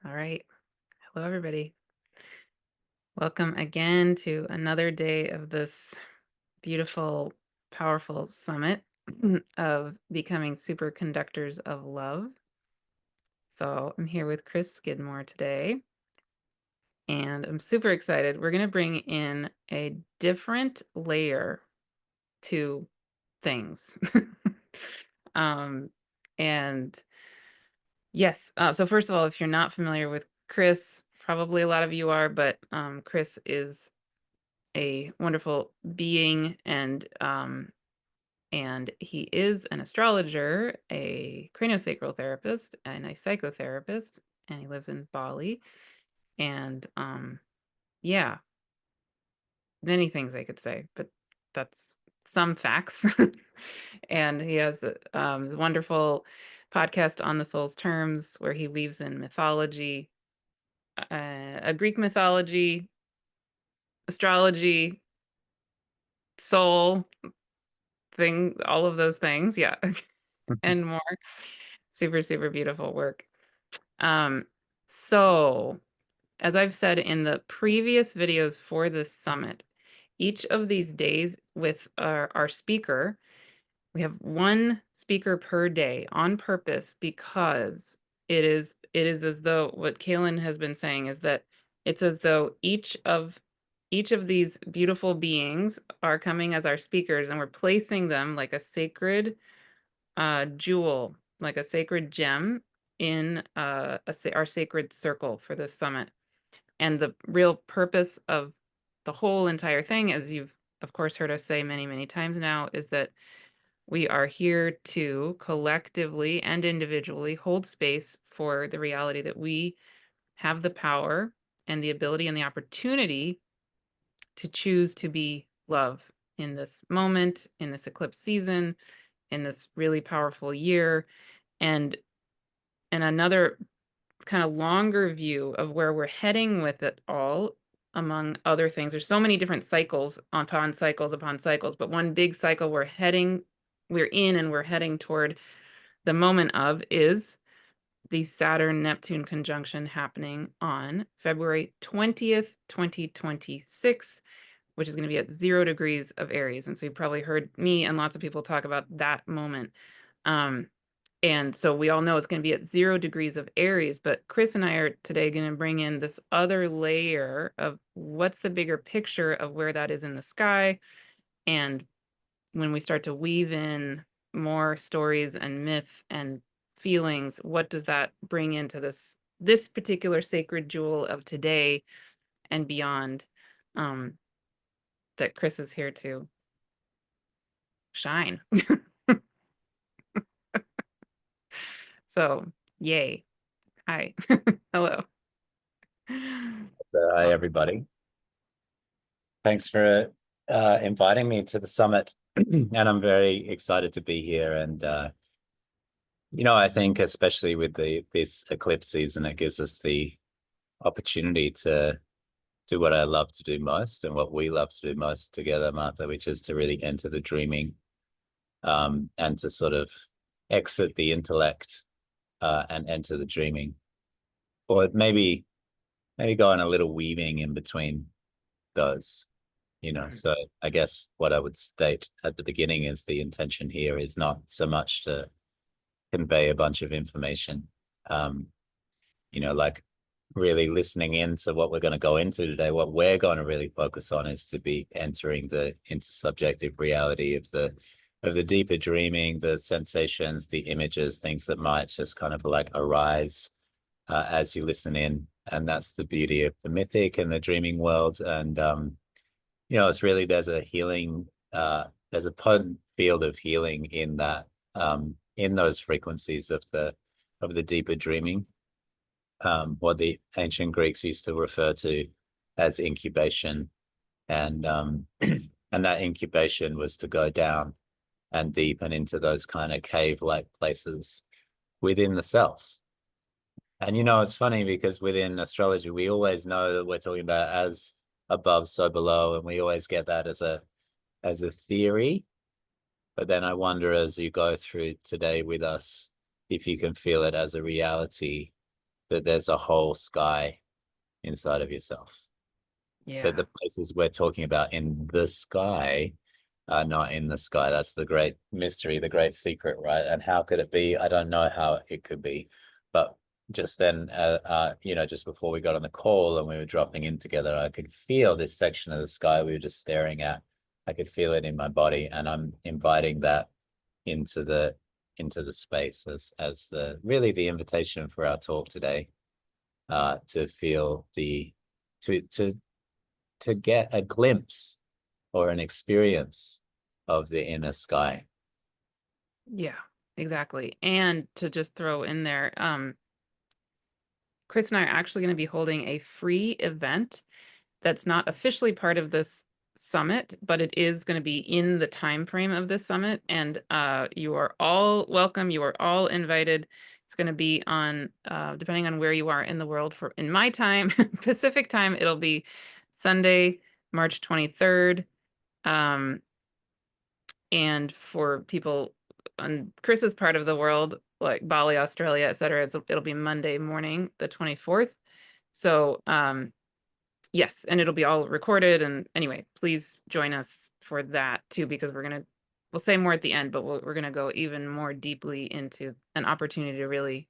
All right. Hello, everybody. Welcome again to another day of this beautiful, powerful summit of becoming superconductors of love. So I'm here with Chris Skidmore today, and I'm super excited. We're going to bring in a different layer to things. um, and yes, so first of all, if you're not familiar with Chris, probably a lot of you are, but Chris is a wonderful being, and he is an astrologer, a craniosacral therapist, and a psychotherapist, and he lives in Bali. And yeah, many things I could say, but that's some facts. And he has this wonderful podcast on the soul's terms where he weaves in mythology, a Greek mythology, astrology, soul thing, all of those things, yeah, and more. Super, super beautiful work. So as I've said in the previous videos for this summit, each of these days with our speaker, we have one speaker per day on purpose because it is as though what Cayelin has been saying is that it's as though each of these beautiful beings are coming as our speakers, and we're placing them like a sacred jewel, like a sacred gem in our sacred circle for this summit. And the real purpose of the whole entire thing, as you've of course heard us say many, many times now, is that we are here to collectively and individually hold space for the reality that we have the power and the ability and the opportunity to choose to be love in this moment, in this eclipse season, in this really powerful year. And another kind of longer view of where we're heading with it all, among other things. There's so many different cycles upon cycles upon cycles, but one big cycle we're in and we're heading toward the moment of is the Saturn-Neptune conjunction happening on February 20th, 2026, which is going to be at 0 degrees of Aries. And so you've probably heard me and lots of people talk about that moment. And so we all know it's going to be at 0 degrees of Aries, but Chris and I are today going to bring in this other layer of what's the bigger picture of where that is in the sky. And when we start to weave in more stories and myth and feelings, what does that bring into this particular sacred jewel of today and beyond, that Chris is here to shine. So, yay. Hi. Hello. Hi, everybody. Thanks for inviting me to the summit. And I'm very excited to be here. And, I think especially with this eclipse season, it gives us the opportunity to do what I love to do most and what we love to do most together, Martha, which is to really enter the dreaming and to sort of exit the intellect and enter the dreaming. Or maybe go on a little weaving in between those. So I guess what I would state at the beginning is the intention here is not so much to convey a bunch of information, like really listening into what we're going to go into today. What we're going to really focus on is to be entering the intersubjective reality of the deeper dreaming, the sensations, the images, things that might just kind of like arise as you listen in. And that's the beauty of the mythic and the dreaming world. And it's really there's a healing, there's a potent field of healing in that, in those frequencies of the deeper dreaming, what the ancient Greeks used to refer to as incubation, and and that incubation was to go down and deepen into those kind of cave-like places within the self. And it's funny because within astrology, we always know that we're talking about as above, so below, and we always get that as a theory. But then I wonder, as you go through today with us, if you can feel it as a reality that there's a whole sky inside of yourself. Yeah. That the places we're talking about in the sky are not in the sky. That's the great mystery, the great secret, right? And how could it be? I don't know how it could be. But just then, just before we got on the call and we were dropping in together, I could feel this section of the sky we were just staring at. I could feel it in my body, and I'm inviting that into the space as the really the invitation for our talk today, to feel to get a glimpse or an experience of the inner sky. Yeah, exactly. And to just throw in there, Chris and I are actually going to be holding a free event that's not officially part of this summit, but it is going to be in the time frame of this summit. And you are all welcome. You are all invited. It's going to be on, depending on where you are in the world, for in my time, Pacific time, it'll be Sunday, March 23rd. And for people on Chris's part of the world, like Bali, Australia, etc., it'll be Monday morning, the 24th. So yes, and it'll be all recorded. And anyway, please join us for that too, because we'll say more at the end, but we're gonna go even more deeply into an opportunity to really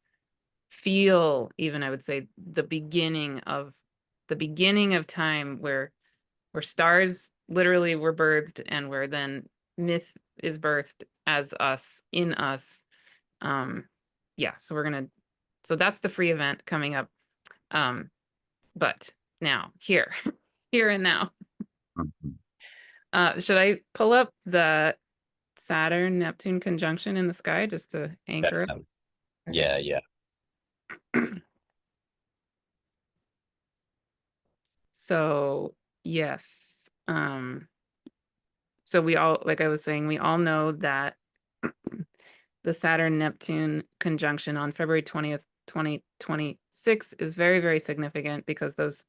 feel, even I would say, the beginning of time, where stars literally were birthed, and where then myth is birthed as us, in us. Yeah, so that's the free event coming up. But now, here and now, should I pull up the Saturn Neptune conjunction in the sky just to anchor it? Yeah, yeah. So yes, so we all, like I was saying, we all know that the Saturn Neptune conjunction on February 20th, 2026 is very, very significant, because those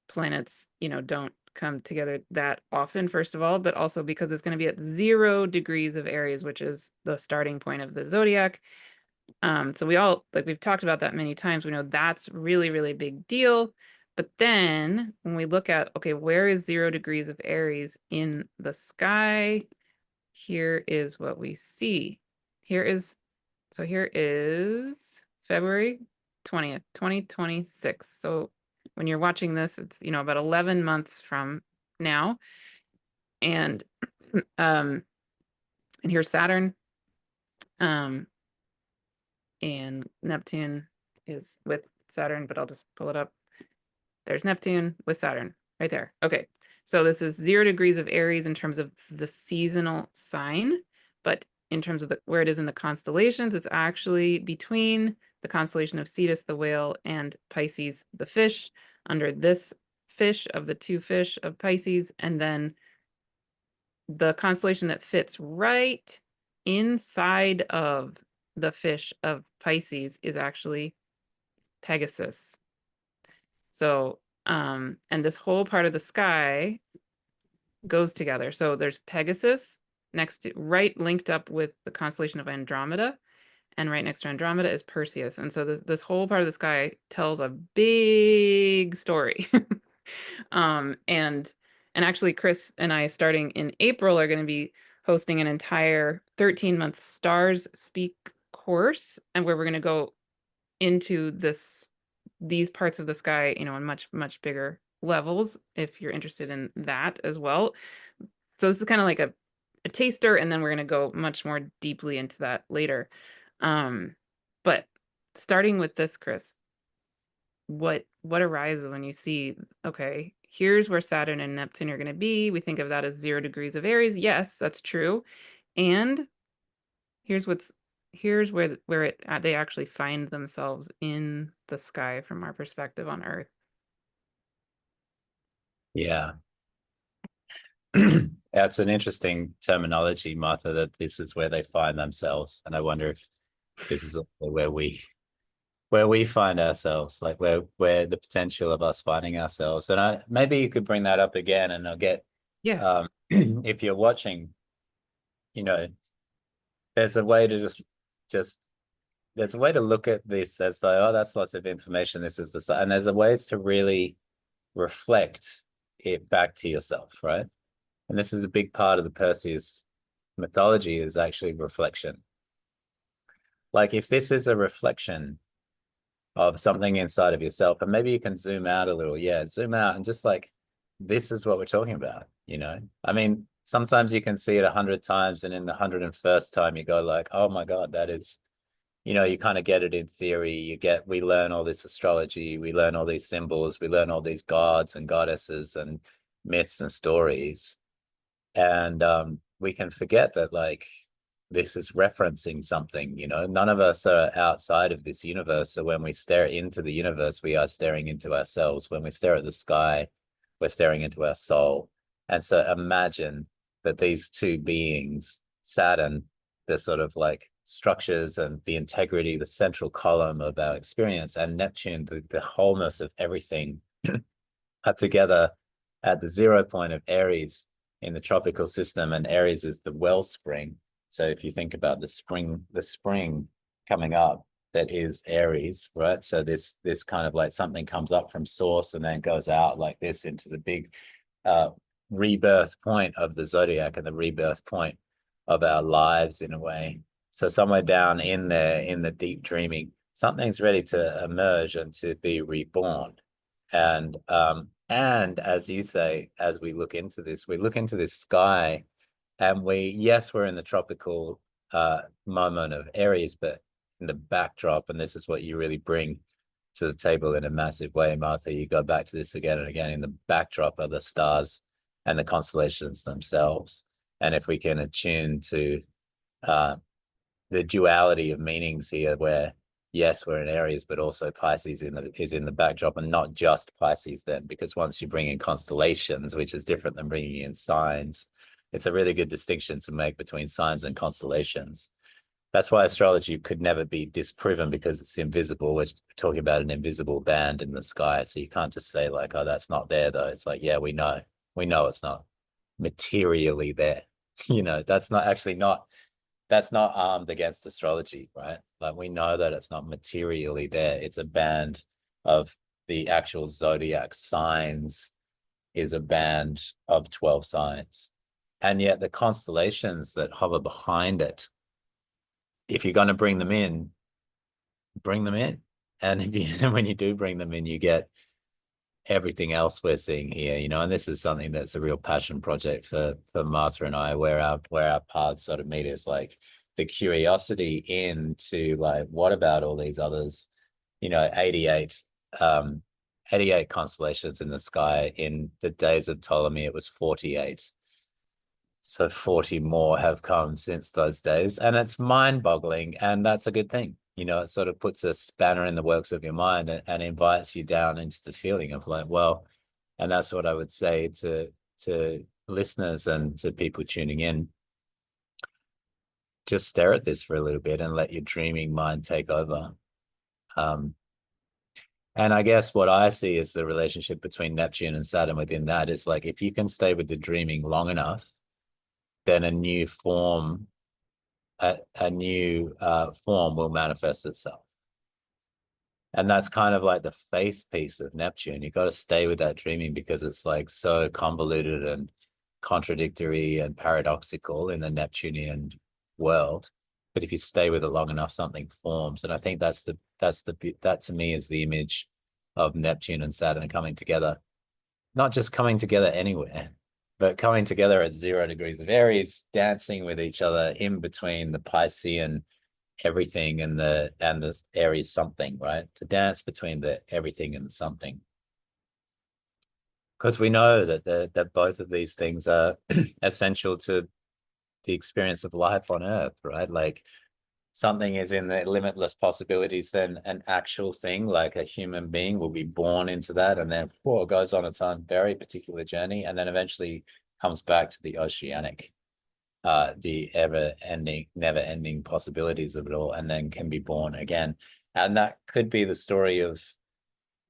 planets, don't come together that often, first of all, but also because it's going to be at 0 degrees of Aries, which is the starting point of the zodiac. So we all, like, we've talked about that many times. We know that's really, really big deal. But then when we look at, okay, where is 0 degrees of Aries in the sky? Here is what we see. Here is February 20th, 2026. So when you're watching this, it's, about 11 months from now. And and here's Saturn. And Neptune is with Saturn, but I'll just pull it up. There's Neptune with Saturn right there. Okay. So this is 0 degrees of Aries in terms of the seasonal sign, but in terms of where it is in the constellations, it's actually between the constellation of Cetus, the whale, and Pisces, the fish, under this fish of the 2 fish of Pisces. And then the constellation that fits right inside of the fish of Pisces is actually Pegasus. So, and this whole part of the sky goes together. So there's Pegasus right linked up with the constellation of Andromeda, and right next to Andromeda is Perseus. And so this whole part of the sky tells a big story. And actually, Chris and I, starting in April, are going to be hosting an entire 13-month Stars Speak course, and where we're going to go into these parts of the sky, in much, much bigger levels, if you're interested in that as well. So this is kind of like a taster, and then we're going to go much more deeply into that later. But starting with this, Chris, what arises when you see, okay, here's where Saturn and Neptune are going to be. We think of that as 0 degrees of Aries. Yes, that's true. And here's where they actually find themselves in the sky from our perspective on Earth. Yeah. That's an interesting terminology, Martha, that this is where they find themselves. And I wonder if this is where we find ourselves, like where the potential of us finding ourselves. And maybe you could bring that up again, and I'll get, if you're watching, there's a way to just there's a way to look at this as like, oh, that's lots of information. This is the sign. And there's a ways to really reflect it back to yourself, right? And this is a big part of the Perseus mythology, is actually reflection. Like if this is a reflection of something inside of yourself, and maybe you can zoom out a little. Yeah, zoom out and just like, this is what we're talking about, you know? I mean, sometimes you can see it 100 times, and in the 101st time you go like, oh my God, that is, you know, you kind of get it in theory. We learn all this astrology, we learn all these symbols, we learn all these gods and goddesses and myths and stories. And we can forget that, like, this is referencing something, you know. None of us are outside of this universe. So when we stare into the universe, we are staring into ourselves. When we stare at the sky, we're staring into our soul. And so imagine that these two beings, Saturn, the sort of like structures and the integrity, the central column of our experience, and Neptune, the wholeness of everything, are together at the 0 point of Aries in the tropical system. And Aries is the wellspring. So if you think about the spring coming up, that is Aries, right? So this kind of like something comes up from source and then goes out like this into the big rebirth point of the zodiac, and the rebirth point of our lives in a way. So somewhere down in there, in the deep dreaming, something's ready to emerge and to be reborn. And as you say, as we look into this, we look into this sky, and yes, we're in the tropical moment of Aries, but in the backdrop, and this is what you really bring to the table in a massive way, Martha. You go back to this again and again. In the backdrop of the stars and the constellations themselves. And if we can attune to the duality of meanings here, where yes, we're in Aries, but also Pisces is in the backdrop, and not just Pisces then, because once you bring in constellations, which is different than bringing in signs, it's a really good distinction to make between signs and constellations. That's why astrology could never be disproven, because it's invisible. We're talking about an invisible band in the sky. So you can't just say like, oh, that's not there though. It's like, yeah, we know it's not materially there. You know, that's not armed against astrology, right? Like we know that it's not materially there. It's a band of the actual zodiac signs, is a band of 12 signs. And yet the constellations that hover behind it, if you're going to bring them in, bring them in. And when you do bring them in, you get everything else we're seeing here, you know. And this is something that's a real passion project for Martha and I, where our paths sort of meet, is like the curiosity into like, what about all these others, you know, 88 constellations in the sky. In the days of Ptolemy, it was 48. So 40 more have come since those days, and it's mind-boggling, and that's a good thing. You know, it sort of puts a spanner in the works of your mind, and invites you down into the feeling of like, well, and that's what I would say to listeners and to people tuning in. Just stare at this for a little bit and let your dreaming mind take over. And I guess what I see is the relationship between Neptune and Saturn within that is like, if you can stay with the dreaming long enough, then a new form will manifest itself. And that's kind of like the faith piece of Neptune. You got to stay with that dreaming, because it's like so convoluted and contradictory and paradoxical in the Neptunian world. But if you stay with it long enough, something forms. And I think that to me is the image of Neptune and Saturn coming together, not just coming together anywhere, but coming together at 0 degrees of Aries, dancing with each other in between the Piscean everything and the Aries something, right? To dance between the everything and the something. Because we know that both of these things are essential to the experience of life on Earth, right? Like something is in the limitless possibilities, then an actual thing like a human being will be born into that, and then goes on its own very particular journey, and then eventually comes back to the oceanic, the never-ending possibilities of it all, and then can be born again. And that could be the story of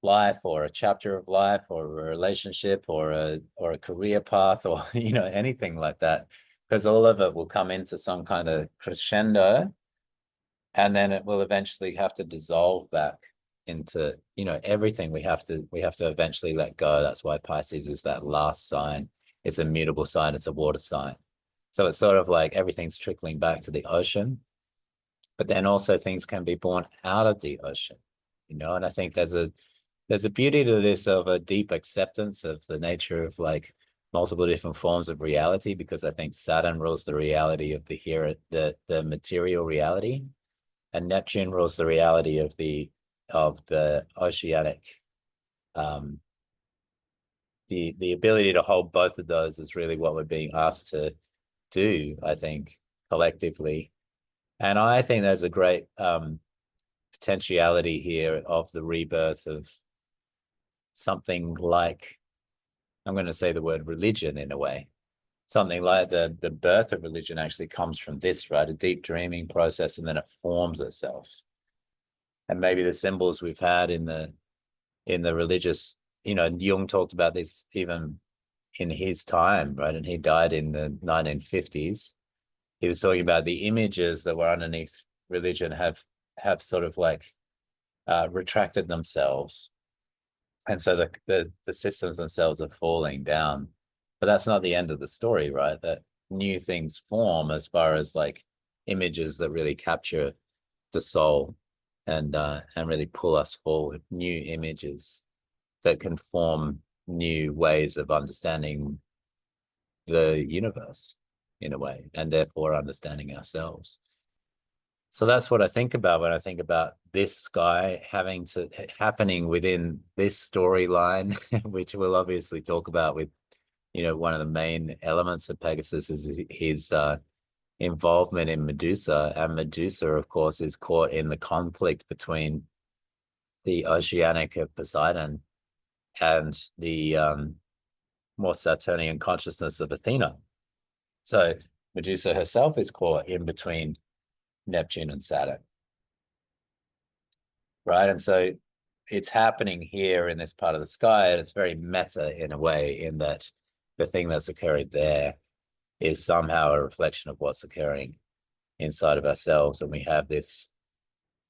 life, or a chapter of life, or a relationship, or a career path, or you know, anything like that, because all of it will come into some kind of crescendo. and then it will eventually have to dissolve back into, you know, everything. We have to eventually let go. That's why Pisces is that last sign. It's a mutable sign. It's a water sign. So it's sort of like everything's trickling back to the ocean, but then also things can be born out of the ocean, you know. And I think there's a beauty to this, of a deep acceptance of the nature of like multiple different forms of reality, because I think Saturn rules the reality of the here, the material reality, and Neptune rules the reality of the oceanic. Um, the ability to hold both of those is really what we're being asked to do, I think, collectively. And I think there's a great potentiality here of the rebirth of something like, I'm going to say the word religion in a way. Something like the birth of religion actually comes from this, right? A deep dreaming process, and then it forms itself. And maybe the symbols we've had in the religious, you know, Jung talked about this even in his time, right? And he died in the 1950s. He was talking about the images that were underneath religion have sort of like retracted themselves, and so the systems themselves are falling down. But that's not the end of the story, right? That new things form as far as like images that really capture the soul and really pull us forward. New images that can form new ways of understanding the universe in a way, and therefore understanding ourselves. So that's what I think about when I think about this sky happening within this storyline, which we'll obviously talk about with, you know, one of the main elements of Pegasus is his involvement in Medusa. And Medusa, of course, is caught in the conflict between the oceanic of Poseidon and the more Saturnian consciousness of Athena. So Medusa herself is caught in between Neptune and Saturn, right? And so it's happening here in this part of the sky, and it's very meta in a way, in that the thing that's occurring there is somehow a reflection of what's occurring inside of ourselves. And we have this,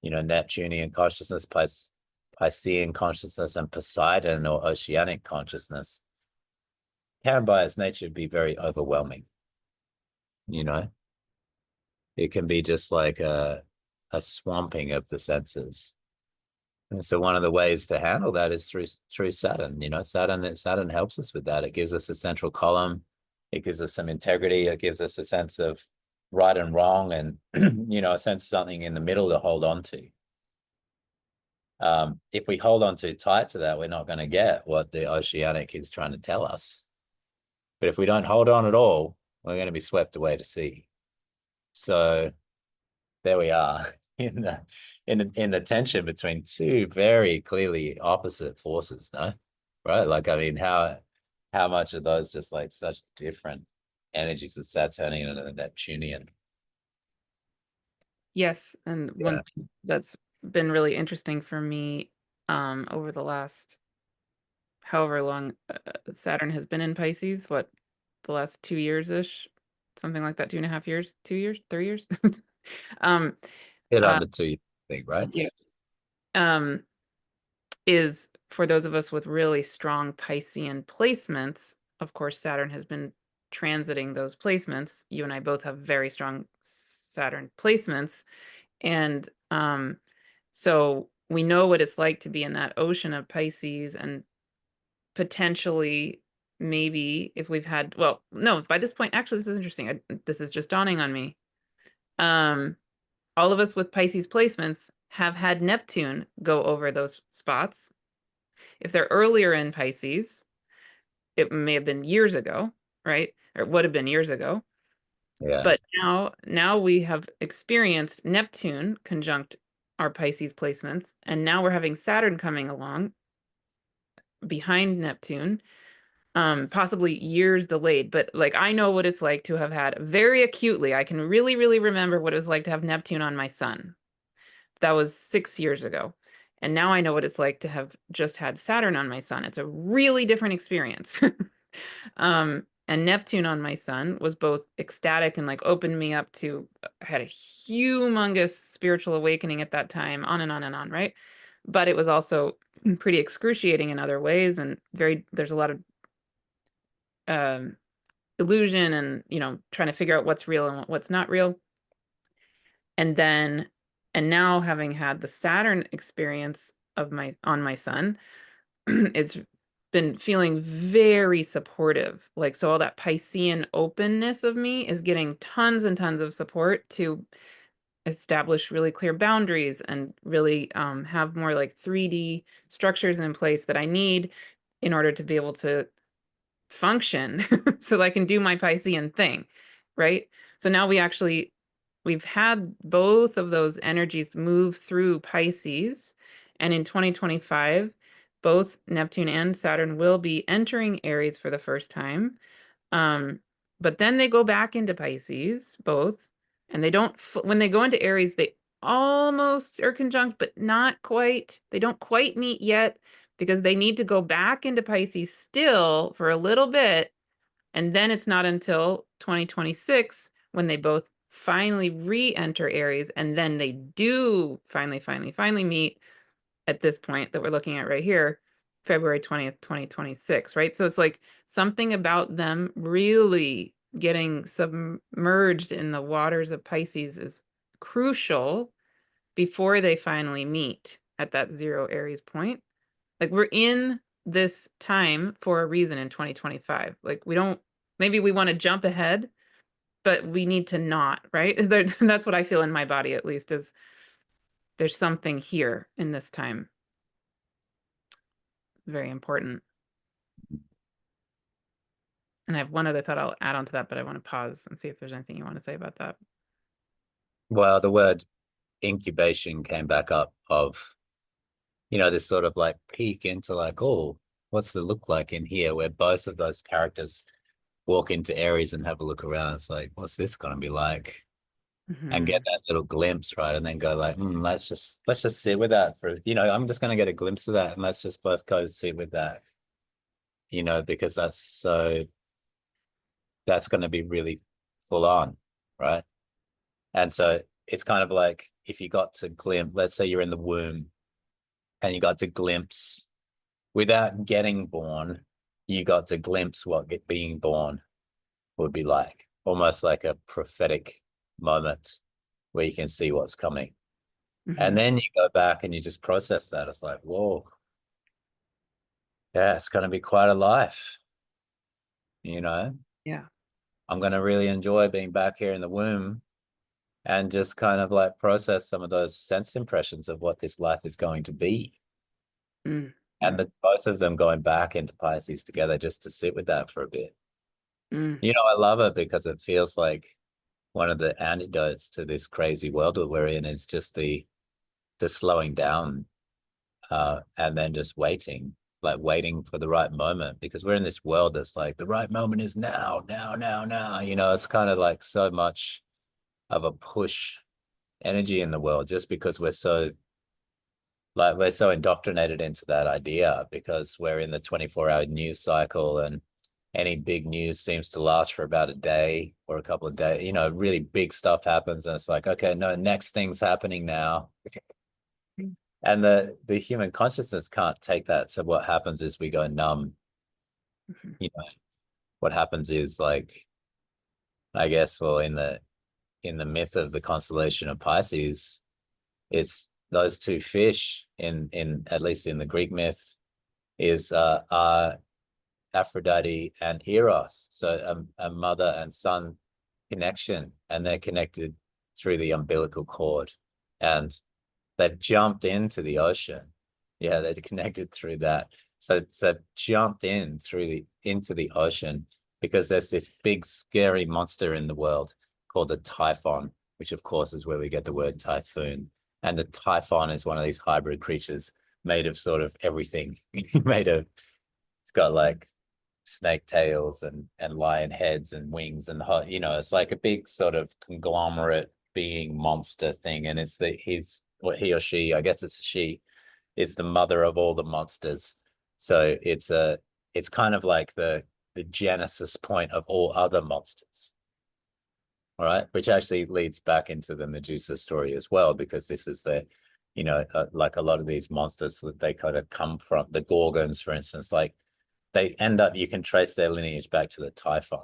you know, Neptunian consciousness, Piscean consciousness, and Poseidon or oceanic consciousness can by its nature be very overwhelming. You know, it can be just like a swamping of the senses. And so one of the ways to handle that is through Saturn. You know, Saturn helps us with that. It gives us a central column. It gives us some integrity. It gives us a sense of right and wrong, and you know, a sense of something in the middle to hold on to. If we hold on too tight to that, we're not going to get what the oceanic is trying to tell us. But if we don't hold on at all, we're going to be swept away to sea. So there we are in the tension between two very clearly opposite forces, no? Right? Like, I mean, how much are those just like such different energies, the Saturnian and the Neptunian? Yes, and one thing that's been really interesting for me over the last however long Saturn has been in Pisces, what, the last 2 years-ish, something like that, 2.5 years, 2 years, 3 years. um Hit uh, under two, thing, right? yeah. Is for those of us with really strong Piscean placements, of course, Saturn has been transiting those placements. You and I both have very strong Saturn placements. And so we know what it's like to be in that ocean of Pisces, and potentially, maybe if we've had, well, no, by this point, actually, this is interesting. This is just dawning on me. All of us with Pisces placements have had Neptune go over those spots. If they're earlier in Pisces, it may have been years ago, right? Or it would have been years ago. Yeah. But now we have experienced Neptune conjunct our Pisces placements, and now we're having Saturn coming along behind Neptune, possibly years delayed. But like, I know what it's like to have had very acutely. I can really, really remember what it was like to have Neptune on my sun. That was 6 years ago. And now I know what it's like to have just had Saturn on my sun. It's a really different experience. And Neptune on my sun was both ecstatic and like opened me up to, I had a humongous spiritual awakening at that time, on and on and on, right? But it was also pretty excruciating in other ways, and there's a lot of um, illusion and, trying to figure out what's real and what's not real. And now having had the Saturn experience on my sun, it's been feeling very supportive. Like, so all that Piscean openness of me is getting tons and tons of support to establish really clear boundaries and really have more like 3D structures in place that I need in order to be able to function so that I can do my Piscean thing, right? So now we've had both of those energies move through Pisces, and in 2025, both Neptune and Saturn will be entering Aries for the first time. But then they go back into Pisces, both, and they don't, when they go into Aries, they almost are conjunct, but not quite. They don't quite meet yet because they need to go back into Pisces still for a little bit. And then it's not until 2026 when they both finally re-enter Aries, and then they do finally meet at this point that we're looking at right here, February 20th, 2026, right? So it's like something about them really getting submerged in the waters of Pisces is crucial before they finally meet at that 0 Aries point. Like, we're in this time for a reason in 2025. Like, maybe we want to jump ahead, but we need to not, right? That's what I feel in my body, at least, is there's something here in this time. Very important. And I have one other thought I'll add on to that, but I want to pause and see if there's anything you want to say about that. Well, the word incubation came back up of, this sort of like peek into like, oh, what's the look like in here, where both of those characters walk into Aries and have a look around. It's like, what's this going to be like? And get that little glimpse, right? And then go like, let's just sit with that for, I'm just going to get a glimpse of that, and let's just both go sit with that, because that's going to be really full on, right? And so it's kind of like if you got to glimpse, let's say you're in the womb and you got to glimpse without getting born, you got to glimpse what being born would be like, almost like a prophetic moment where you can see what's coming. And then you go back and you just process that. It's like, whoa, yeah, it's going to be quite a life, Yeah. I'm going to really enjoy being back here in the womb and just kind of like process some of those sense impressions of what this life is going to be. And both of them going back into Pisces together just to sit with that for a bit. I love it because it feels like one of the antidotes to this crazy world that we're in is just the slowing down and then just waiting for the right moment, because we're in this world that's like the right moment is now. It's kind of like so much of a push energy in the world, just because we're so indoctrinated into that idea, because we're in the 24-hour news cycle, and any big news seems to last for about a day or a couple of days. Really big stuff happens and it's like, okay, no, next thing's happening now. And the human consciousness can't take that. So what happens is we go numb. What happens is, like, I guess, well, in the myth of the constellation of Pisces, it's those two fish in at least in the Greek myth is are Aphrodite and Eros, so a mother and son connection, and they're connected through the umbilical cord, and they've jumped into the ocean. Yeah, they're connected through that. So jumped into the ocean because there's this big scary monster in the world called a typhon, which of course is where we get the word typhoon. And the typhon is one of these hybrid creatures made of sort of everything. It's got like snake tails and lion heads and wings and it's like a big sort of conglomerate being monster thing. And he or she, I guess it's a she, is the mother of all the monsters. So it's kind of like the genesis point of all other monsters. All right, which actually leads back into the Medusa story as well, because this is the, like a lot of these monsters that they kind of come from, the Gorgons, for instance, like they end up, you can trace their lineage back to the Typhon.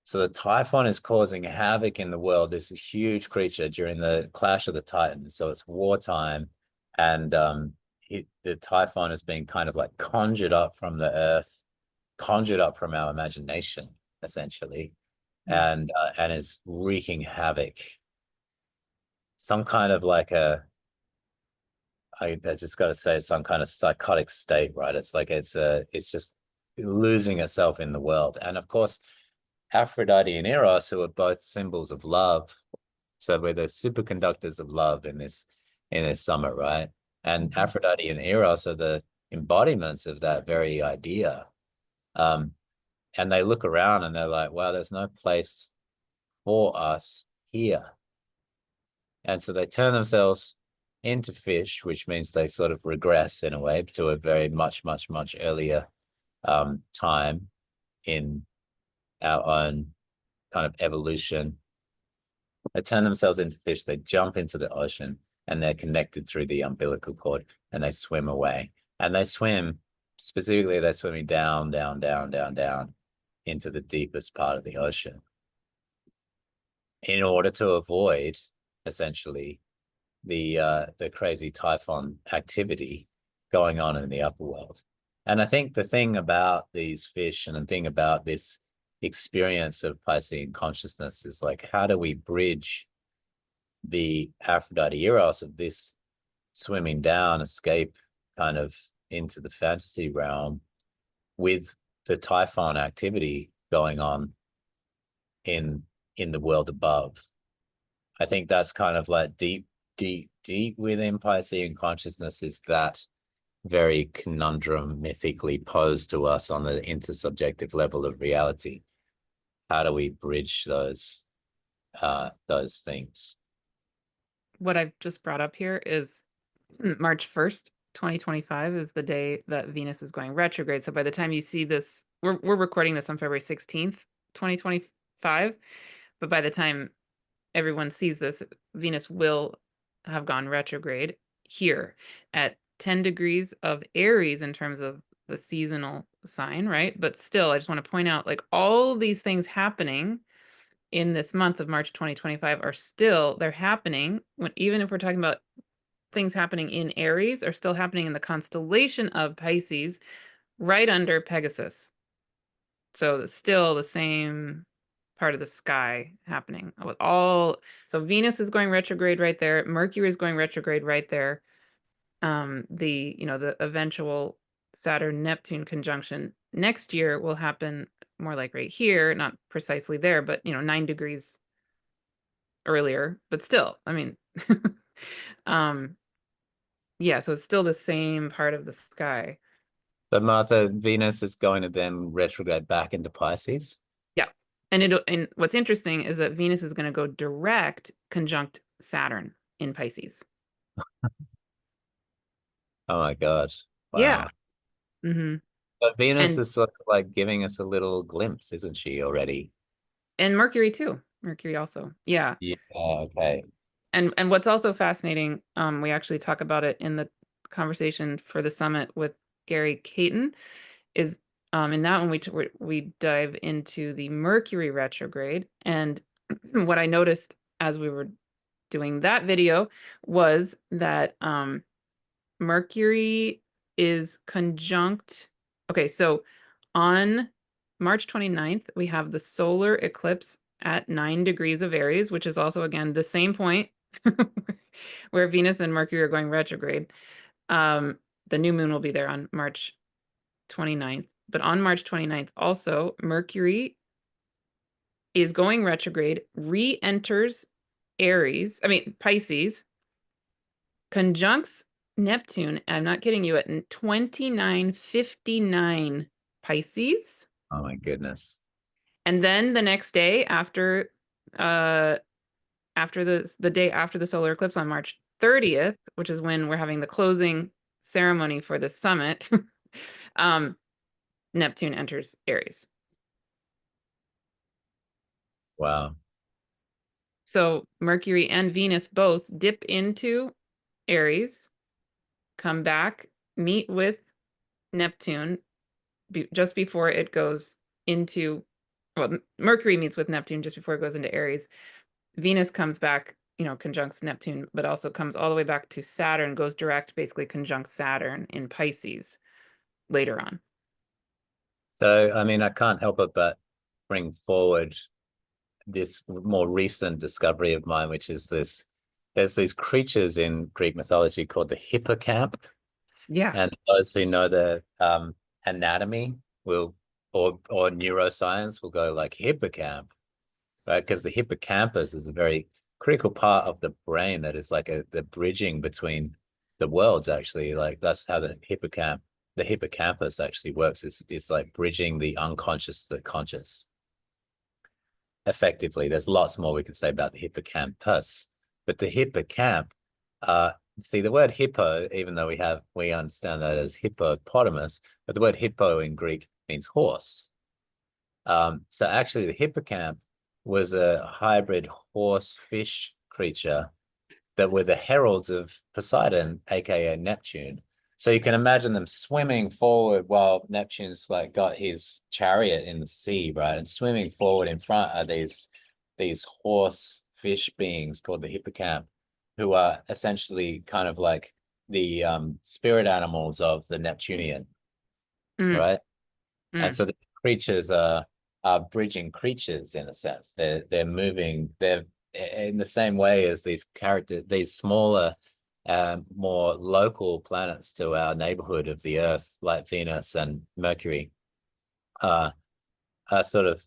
So the Typhon is causing havoc in the world. This huge creature during the clash of the Titans. So it's wartime, and the Typhon is being kind of like conjured up from the earth, conjured up from our imagination, essentially, and is wreaking havoc. Some kind of like I just got to say, some kind of psychotic state, right? It's like it's just losing itself in the world, and of course, Aphrodite and Eros, who are both symbols of love, so we're the superconductors of love in this summit, right? And Aphrodite and Eros are the embodiments of that very idea. And they look around and they're like, wow, there's no place for us here. And so they turn themselves into fish, which means they sort of regress in a way to a very much earlier time in our own kind of evolution. They turn themselves into fish, they jump into the ocean, and they're connected through the umbilical cord, and they swim away. And they swim, specifically, they're swimming down into the deepest part of the ocean in order to avoid, essentially, the crazy Typhon activity going on in the upper world. And I think the thing about these fish and the thing about this experience of Piscean consciousness is like, how do we bridge the Aphrodite Eros of this swimming down, escape kind of into the fantasy realm with the Typhon activity going on in the world above? I think that's kind of like deep within Piscean consciousness is that very conundrum mythically posed to us on the intersubjective level of reality. How do we bridge those things? What I've just brought up here is March 1st, 2025 is the day that Venus is going retrograde. So by the time you see this, we're recording this on February 16th, 2025. But by the time everyone sees this, Venus will have gone retrograde here at 10 degrees of Aries in terms of the seasonal sign, right? But still, I just want to point out, like, all these things happening in this month of March 2025 are still, they're happening when, even if we're talking about things happening in Aries, are still happening in the constellation of Pisces, right under Pegasus. So it's still the same part of the sky happening with all. So Venus is going retrograde right there. Mercury is going retrograde right there. The eventual Saturn Neptune conjunction next year will happen more like right here, not precisely there, but 9 degrees earlier, but still, I mean, yeah, so it's still the same part of the sky. So Martha, Venus is going to then retrograde back into Pisces. Yeah. And what's interesting is that Venus is going to go direct conjunct Saturn in Pisces. Oh my gosh. Yeah. Wow. Mm-hmm. But Venus And is sort of like giving us a little glimpse, isn't she, already? Mercury too. Mercury also. Yeah. Yeah, okay. And what's also fascinating, we actually talk about it in the conversation for the summit with Gary Caton, is in that one we dive into the Mercury retrograde. And what I noticed as we were doing that video was that Mercury is conjunct. Okay, so on March 29th, we have the solar eclipse at 9 degrees of Aries, which is also, again, the same point where Venus and Mercury are going retrograde. The new moon will be there on March 29th. But on March 29th, also, Mercury is going retrograde, re-enters Pisces, conjuncts Neptune, I'm not kidding you, at 2959 Pisces. Oh my goodness. And then the next day after the day after the solar eclipse on March 30th, which is when we're having the closing ceremony for the summit, Neptune enters Aries. Wow. So Mercury and Venus both dip into Aries, come back, meet with Neptune just before it goes into, well, Mercury meets with Neptune just before it goes into Aries. Venus comes back, conjuncts Neptune, but also comes all the way back to Saturn, goes direct, basically conjunct Saturn in Pisces later on. So, I mean, I can't help it but bring forward this more recent discovery of mine, which is there's these creatures in Greek mythology called the hippocamp. Yeah. And those who know the anatomy will, or neuroscience will go like hippocamp, right? Because the hippocampus is a very critical part of the brain that is like the bridging between the worlds, actually. Like that's how the hippocampus actually works. It's like bridging the unconscious to the conscious effectively. There's lots more we can say about the hippocampus, but the hippocamp, see the word hippo, even though we understand that as hippopotamus, but the word hippo in Greek means horse. So actually the hippocamp was a hybrid horse-fish creature that were the heralds of Poseidon, aka Neptune. So you can imagine them swimming forward while Neptune's like got his chariot in the sea, right? And swimming forward in front are these horse fish beings called the hippocamp, who are essentially kind of like the spirit animals of the Neptunian, Mm, right? And mm. so the creatures are bridging creatures in a sense. They're moving, they're in the same way as these smaller, more local planets to our neighborhood of the Earth, like Venus and Mercury, uh, are sort of,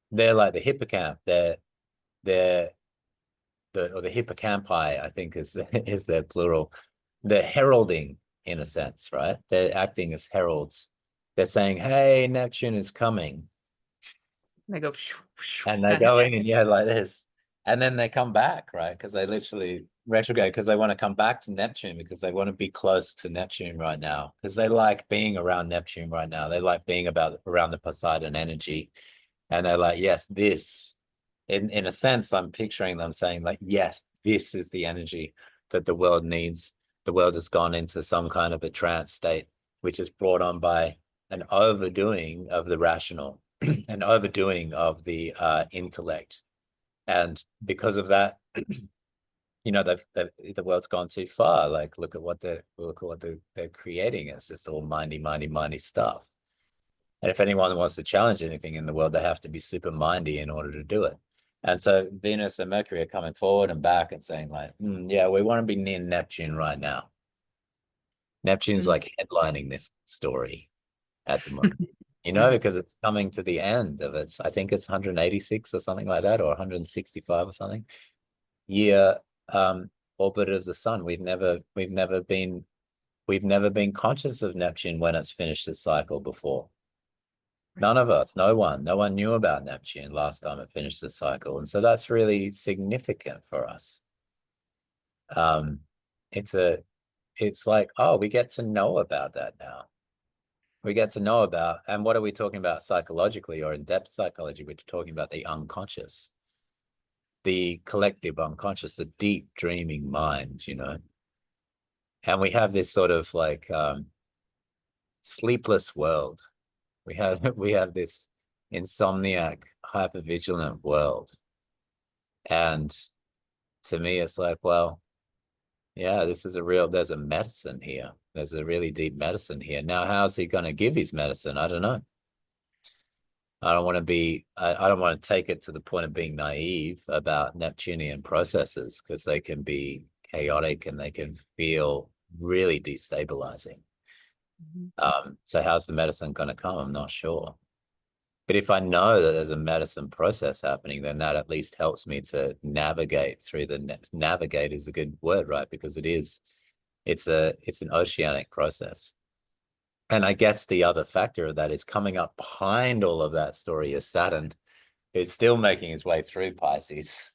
they're like the hippocamp. They're the hippocampi, I think is their plural. They're heralding in a sense, right? They're acting as heralds. They're saying, "Hey, Neptune is coming." They go And they're ahead. going and yeah, like this. And then they come back, right? Because they literally retrograde because they want to come back to Neptune because they want to be close to Neptune right now. Because they like being around Neptune right now. They like being around the Poseidon energy. And they're like, yes, this in a sense, I'm picturing them saying, like, yes, this is the energy that the world needs. The world has gone into some kind of a trance state, which is brought on by an overdoing of the rational, an overdoing of the intellect. And because of that, the world's gone too far. Like, look at what they're creating. It's just all mindy, mindy, mindy stuff. And if anyone wants to challenge anything in the world, they have to be super mindy in order to do it. And so Venus and Mercury are coming forward and back and saying, like, yeah, we want to be near Neptune right now. Neptune's Mm. like headlining this story at the moment, because it's coming to the end of its, I think it's 186 or something like that, or 165 or something year orbit of the sun. We've never been conscious of Neptune when it's finished its cycle before. None of us, no one knew about Neptune last time it finished the cycle. And so that's really significant for us. Um, it's like, oh, we get to know about that now. We get to know about, and what are we talking about psychologically or in-depth psychology? We're talking about the unconscious, the collective unconscious, the deep dreaming mind. And we have this sort of like sleepless world. We have this insomniac, hypervigilant world. And to me, it's like, well, yeah, there's a medicine here. There's a really deep medicine here. Now, how's he going to give his medicine? I don't know. I don't want to take it to the point of being naive about Neptunian processes because they can be chaotic and they can feel really destabilizing. So how's the medicine going to come? I'm not sure. But if I know that there's a medicine process happening, then that at least helps me to navigate through navigate is a good word, right? Because it's an oceanic process. And I guess the other factor of that is coming up behind all of that story is Saturn, who's still making his way through Pisces.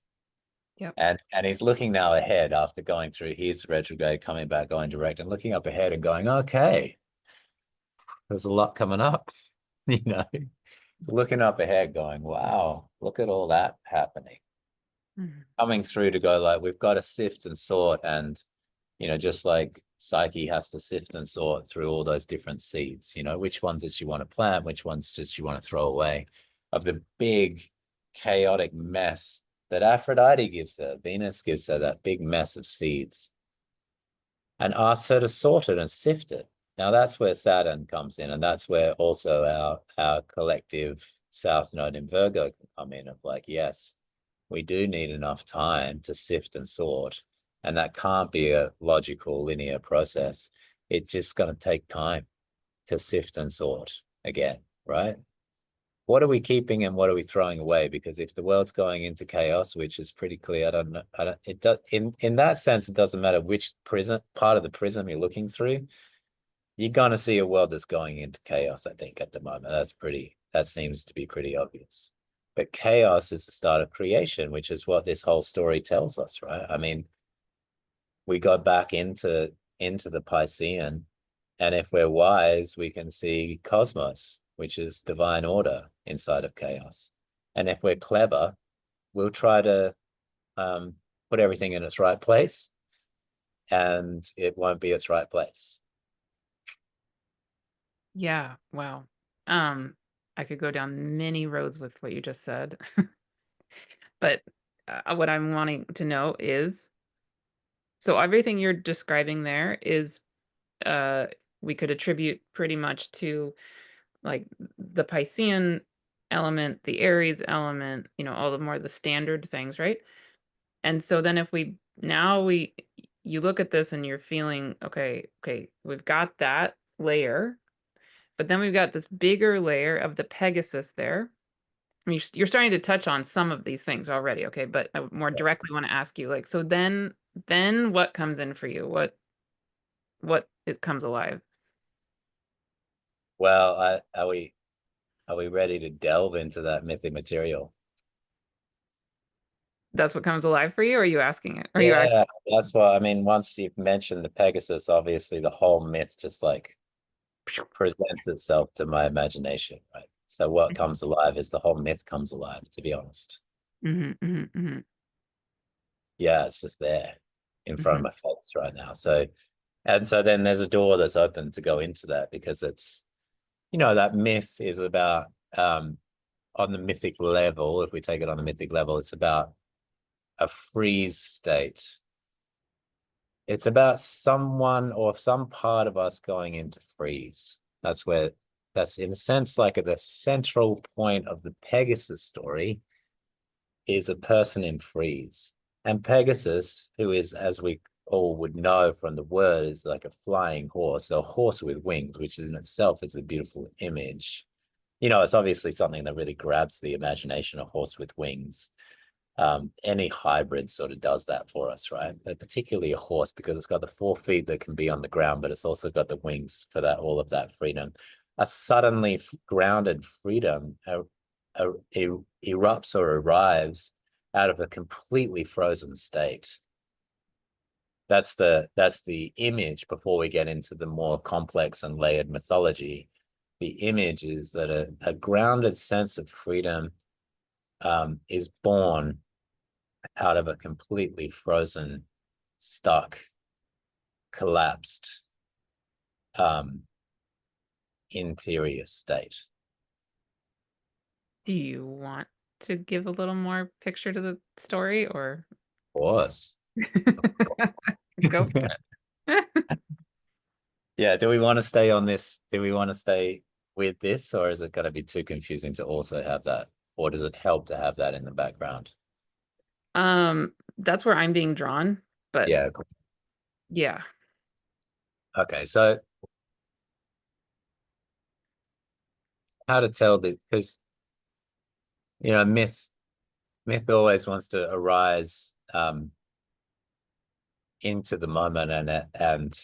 Yep. And he's looking now ahead after going through his retrograde, coming back, going direct, and looking up ahead and going, okay, there's a lot coming up, you know, looking up ahead going, wow, look at all that happening. Mhm. Coming through to go like, we've got to sift and sort. And, you know, just like Psyche has to sift and sort through all those different seeds, you know, which ones does she want to plant? Which ones does she want to throw away of the big chaotic mess that Aphrodite gives her, Venus gives her that big mess of seeds and asks her to sort it and sift it. Now that's where Saturn comes in, and that's where also our collective South Node in Virgo can come in of like, yes, we do need enough time to sift and sort, and that can't be a logical linear process. It's just going to take time to sift and sort again, right? What are we keeping and what are we throwing away? Because if the world's going into chaos, which is pretty clear, I don't know, it does in that sense, it doesn't matter which prism part of the prism you're looking through, you're gonna see a world that's going into chaos, I think, at the moment. That seems to be pretty obvious. But chaos is the start of creation, which is what this whole story tells us, right? I mean, we go back into the Piscean, and if we're wise, we can see cosmos, which is divine order inside of chaos. And if we're clever, we'll try to put everything in its right place, and it won't be its right place. Yeah, wow. I could go down many roads with what you just said. But what I'm wanting to know is, so everything you're describing there is uh we could attribute pretty much to like the Piscean element, the Aries element, all the more the standard things, right? And so then if we now we you look at this and you're feeling, okay, we've got that layer, but then we've got this bigger layer of the Pegasus there. I mean, you're starting to touch on some of these things already, okay? But I more directly want to ask you, like, so then what comes in for you? What it comes alive? Well, are we ready to delve into that mythic material? That's what comes alive for you? Or are you asking it? Are you Yeah, that's what I mean. Once you've mentioned the Pegasus, obviously the whole myth just like presents itself to my imagination, right? So what comes alive is the whole myth comes alive, to be honest. Mm-hmm. Yeah, it's just there in front of Hmm. my face right now. So, and so then there's a door that's open to go into that because it's, that myth is about, on the mythic level, if we take it on the mythic level, it's about a freeze state. It's about someone or some part of us going into freeze. That's in a sense like at the central point of the Pegasus story is a person in freeze. And Pegasus, who is, as we all would know from the word, is like a flying horse, a horse with wings, which in itself is a beautiful image. It's obviously something that really grabs the imagination, a horse with wings. Any hybrid sort of does that for us, right? But particularly a horse because it's got the 4 feet that can be on the ground, but it's also got the wings for that, all of that freedom. A suddenly grounded freedom erupts or arrives out of a completely frozen state. That's the image before we get into the more complex and layered mythology. The image is that a grounded sense of freedom is born out of a completely frozen, stuck, collapsed um, interior state. Do you want to give a little more picture to the story, or Of course. go for it? Yeah, do we want to stay on this? Do we want to stay with this, or is it going to be too confusing to also have that? Or does it help to have that in the background? That's where I'm being drawn, but Yeah. yeah. Okay. So how to tell the because myth always wants to arise into the moment and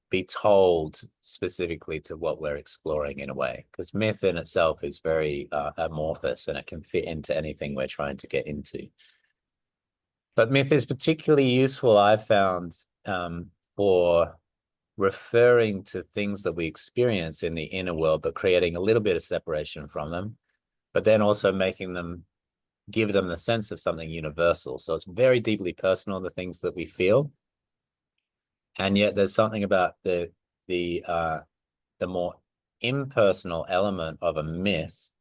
be told specifically to what we're exploring in a way because myth in itself is very amorphous and it can fit into anything we're trying to get into, but myth is particularly useful I've found for referring to things that we experience in the inner world, but creating a little bit of separation from them, but then also making them give them the sense of something universal. So it's very deeply personal, the things that we feel. And yet there's something about the more impersonal element of a myth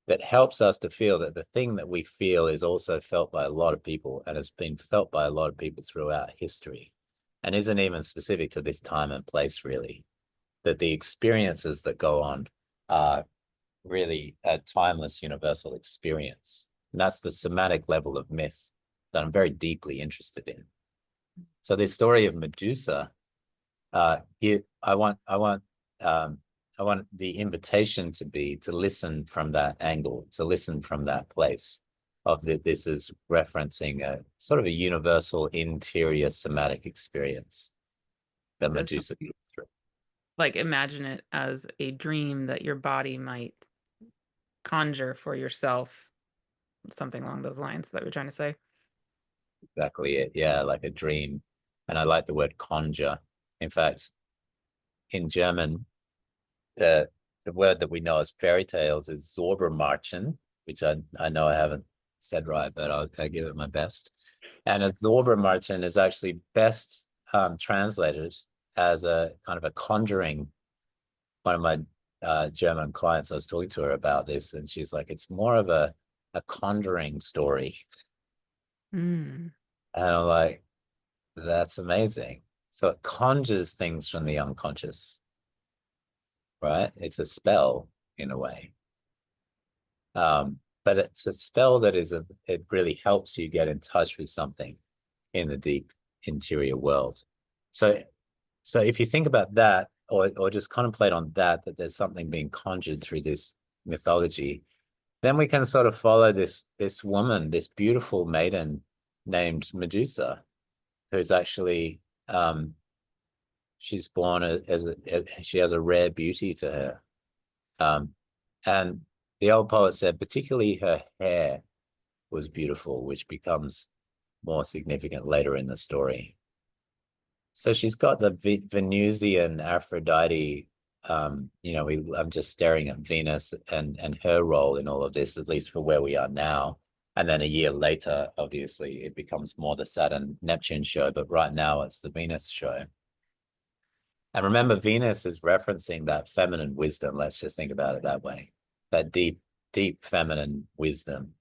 that helps us to feel that the thing that we feel is also felt by a lot of people and has been felt by a lot of people throughout history and isn't even specific to this time and place, really. That the experiences that go on are really a timeless universal experience. And that's the somatic level of myth that I'm very deeply interested in. So this story of Medusa, I want the invitation to be to listen from that angle, to listen from that place of that this is referencing a sort of a universal interior somatic experience that Medusa goes through. Like imagine it as a dream that your body might conjure for yourself, something along those lines that we're trying to say. Exactly it. Yeah, like a dream. And I like the word conjure. In fact, in German, the word that we know as fairy tales is Zaubermärchen, which I know I haven't said right, but I'll give it my best. And a Zaubermärchen is actually best translated as a kind of a conjuring. One of my German clients, I was talking to her about this, and she's like, it's more of a conjuring story. Mm. And I'm like, that's amazing. So it conjures things from the unconscious, right? It's a spell in a way. But it's a spell that it really helps you get in touch with something in the deep interior world. So if you think about that, or just contemplate on that there's something being conjured through this mythology, then we can sort of follow this woman, this beautiful maiden named Medusa, who's actually she's born she has a rare beauty to her. And the old poet said, particularly her hair was beautiful, which becomes more significant later in the story. So she's got the Venusian Aphrodite. I'm just staring at Venus and her role in all of this, at least for where we are now. And then a year later, obviously, it becomes more the Saturn Neptune show, but right now it's the Venus show. And remember, Venus is referencing that feminine wisdom. Let's just think about it that way. That deep, deep feminine wisdom,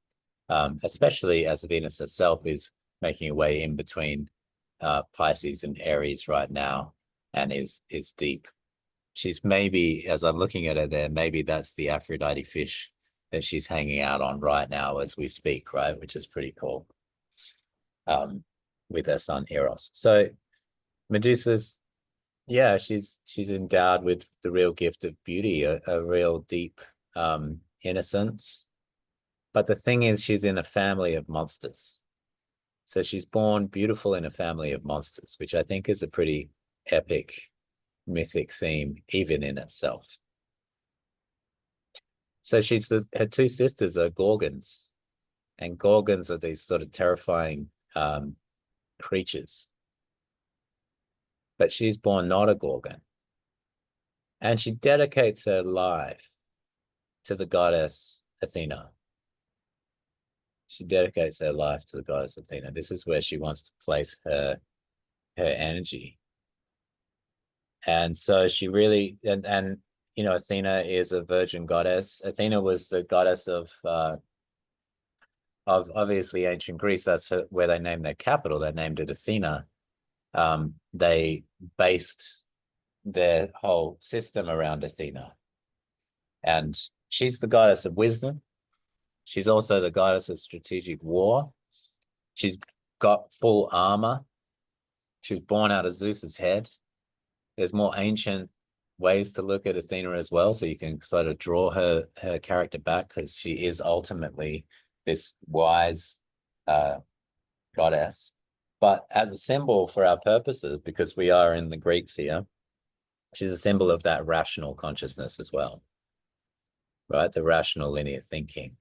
especially as Venus herself is making a way in between Pisces and Aries right now, and is deep. She's maybe, as I'm looking at her there, maybe that's the Aphrodite fish that she's hanging out on right now as we speak, right? Which is pretty cool. With her son Eros. So Medusa's, yeah, she's endowed with the real gift of beauty, a real deep innocence. But the thing is, she's in a family of monsters. So she's born beautiful in a family of monsters, which I think is a pretty epic, mythic theme, even in itself. So her two sisters are Gorgons, and Gorgons are these sort of terrifying creatures. But she's born not a Gorgon. And she dedicates her life to the goddess Athena. She dedicates her life to the goddess Athena. This is where she wants to place her energy. And so she really, and Athena is a virgin goddess. Athena was the goddess of obviously ancient Greece. That's where they named their capital. They named it Athena. They based their whole system around Athena. And she's the goddess of wisdom. She's also the goddess of strategic war. She's got full armor. She was born out of Zeus's head. There's more ancient ways to look at Athena as well, so you can sort of draw her character back, because she is ultimately this wise goddess. But as a symbol for our purposes, because we are in the Greeks here, she's a symbol of that rational consciousness as well, right? The rational linear thinking,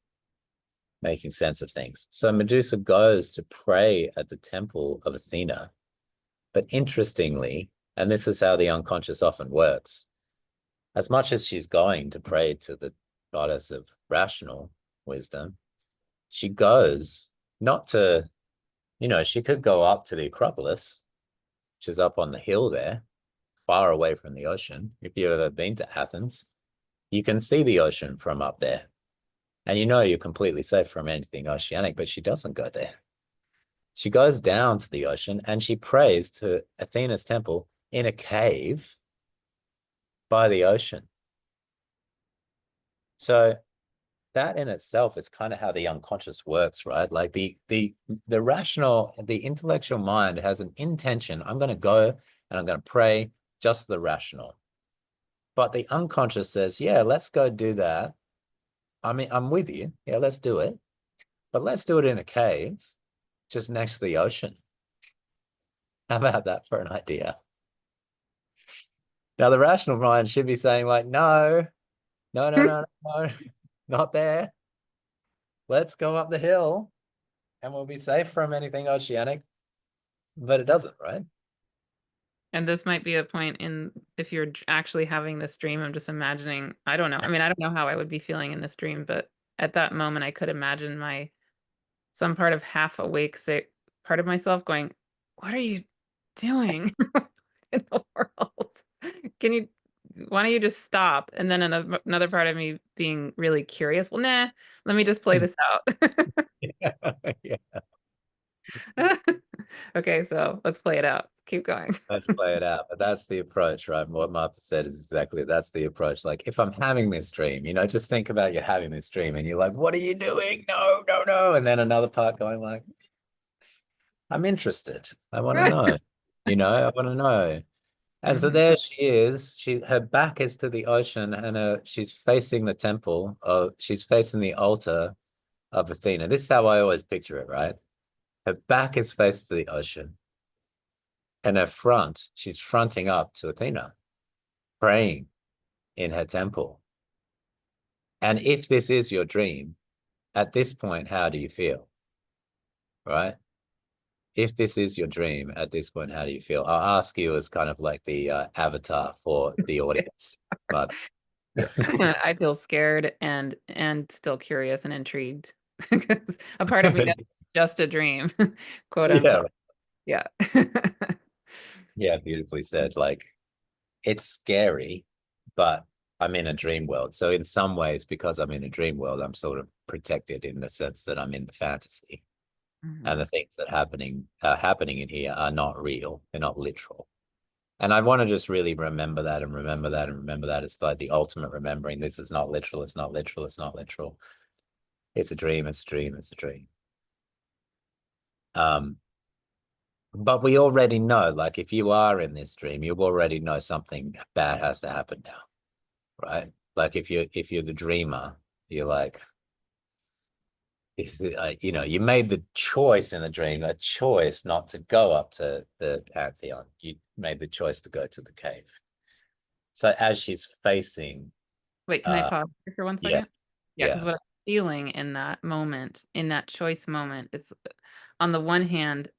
making sense of things. So Medusa goes to pray at the temple of Athena. But interestingly, And this is how the unconscious often works. As much as she's going to pray to the goddess of rational wisdom, she goes not to, she could go up to the Acropolis, which is up on the hill there, far away from the ocean. If you've ever been to Athens, you can see the ocean from up there. And you're completely safe from anything oceanic, but she doesn't go there. She goes down to the ocean and she prays to Athena's temple in a cave by the ocean. So that in itself is kind of how the unconscious works, right? Like the rational, the intellectual mind has an intention. I'm going to go and I'm going to pray just the rational. But the unconscious says, yeah, let's go do that. I mean, I'm with you. Yeah, let's do it. But let's do it in a cave just next to the ocean. How about that for an idea? Now, the rational mind should be saying, like, no, no, no, no, no, not there. Let's go up the hill and we'll be safe from anything oceanic. But it doesn't, right? And this might be a point in if you're actually having this dream. I'm just imagining, I don't know. I mean, I don't know how I would be feeling in this dream, but at that moment, I could imagine some part of half awake part of myself going, "What are you doing in the world? Why don't you just stop?" And then another part of me being really curious. Well, nah, let me just play this out. Yeah, yeah. Okay, so let's play it out. Keep going. Let's play it out. But that's the approach, right? What Martha said is exactly that's the approach. Like, if I'm having this dream, just think about you having this dream and you're like, what are you doing? No, no, no. And then another part going like, I'm interested. I want to know. I want to know. And so Mhm. there she is. Her back is to the ocean and she's facing the temple of she's facing the altar of Athena. This is how I always picture it, right? Her back is faced to the ocean. And she's fronting up to Athena, praying in her temple. And if this is your dream, at this point, how do you feel? Right? If this is your dream, at this point, how do you feel? I'll ask you as kind of like the avatar for the audience. But I feel scared and still curious and intrigued because a part of me knows it's just a dream, quote yeah, unquote. Yeah. yeah, beautifully said. Like, it's scary, but I'm in a dream world. So in some ways, because I'm in a dream world, I'm sort of protected in the sense that I'm in the fantasy. And Mhm. the things that are happening in here are not real. They're not literal. And I want to just really remember that and remember that and remember that. It's like the ultimate remembering. This is not literal. It's not literal. It's not literal. It's a dream. It's a dream. It's a dream. Um, but we already know, like, if you are in this dream, you already know something bad has to happen now, right? Like, if you're the dreamer, you're like, you made the choice in the dream, a choice not to go up to the Pantheon. You made the choice to go to the cave. So as she's facing, Wait, can I uh, pause here for one yeah, second? Yeah, because yeah, what I'm feeling in that moment, in that choice moment, is on the one hand,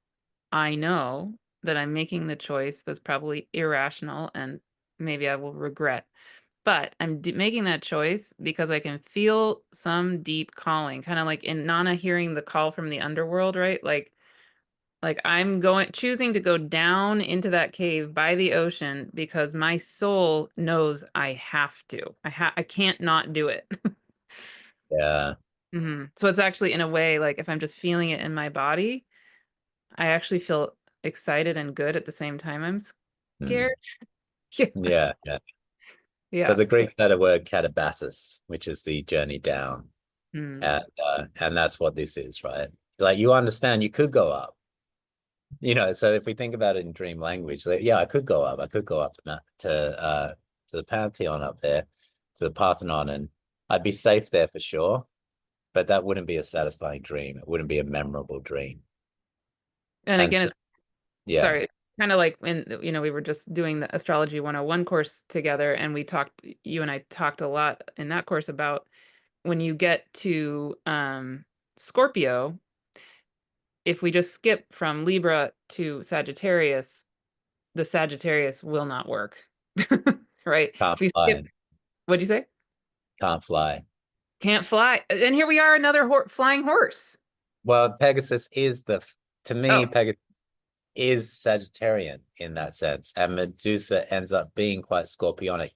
I know that I'm making the choice that's probably irrational and maybe I will regret. But I'm making that choice because I can feel some deep calling, kind of like in Nana hearing the call from the underworld, right? Like I'm choosing to go down into that cave by the ocean because my soul knows I have to. I can't not do it. yeah. So it's actually in a way like if I'm just feeling it in my body, I actually feel excited and good at the same time. I'm scared. Mm. Yeah. Yeah, yeah. So Yeah. the Greeks had a word katabasis, which is the journey down, Mm. and that's what this is, right? Like, you understand, you could go up, So if we think about it in dream language, like, yeah, I could go up. I could go up to the Pantheon up there, to the Parthenon, and I'd be safe there for sure. But that wouldn't be a satisfying dream. It wouldn't be a memorable dream. And And again, so, it's yeah, sorry, kind of like when we were just doing the astrology 101 course together and you and I talked a lot in that course about when you get to Scorpio, if we just skip from Libra to Sagittarius, the Sagittarius will not work. Right? Can't If you skip, fly. what'd you say? Can't fly. Can't fly. And here we are, another flying horse. Well, Pegasus is to me, Oh, Pegasus is Sagittarian in that sense, and Medusa ends up being quite Scorpionic.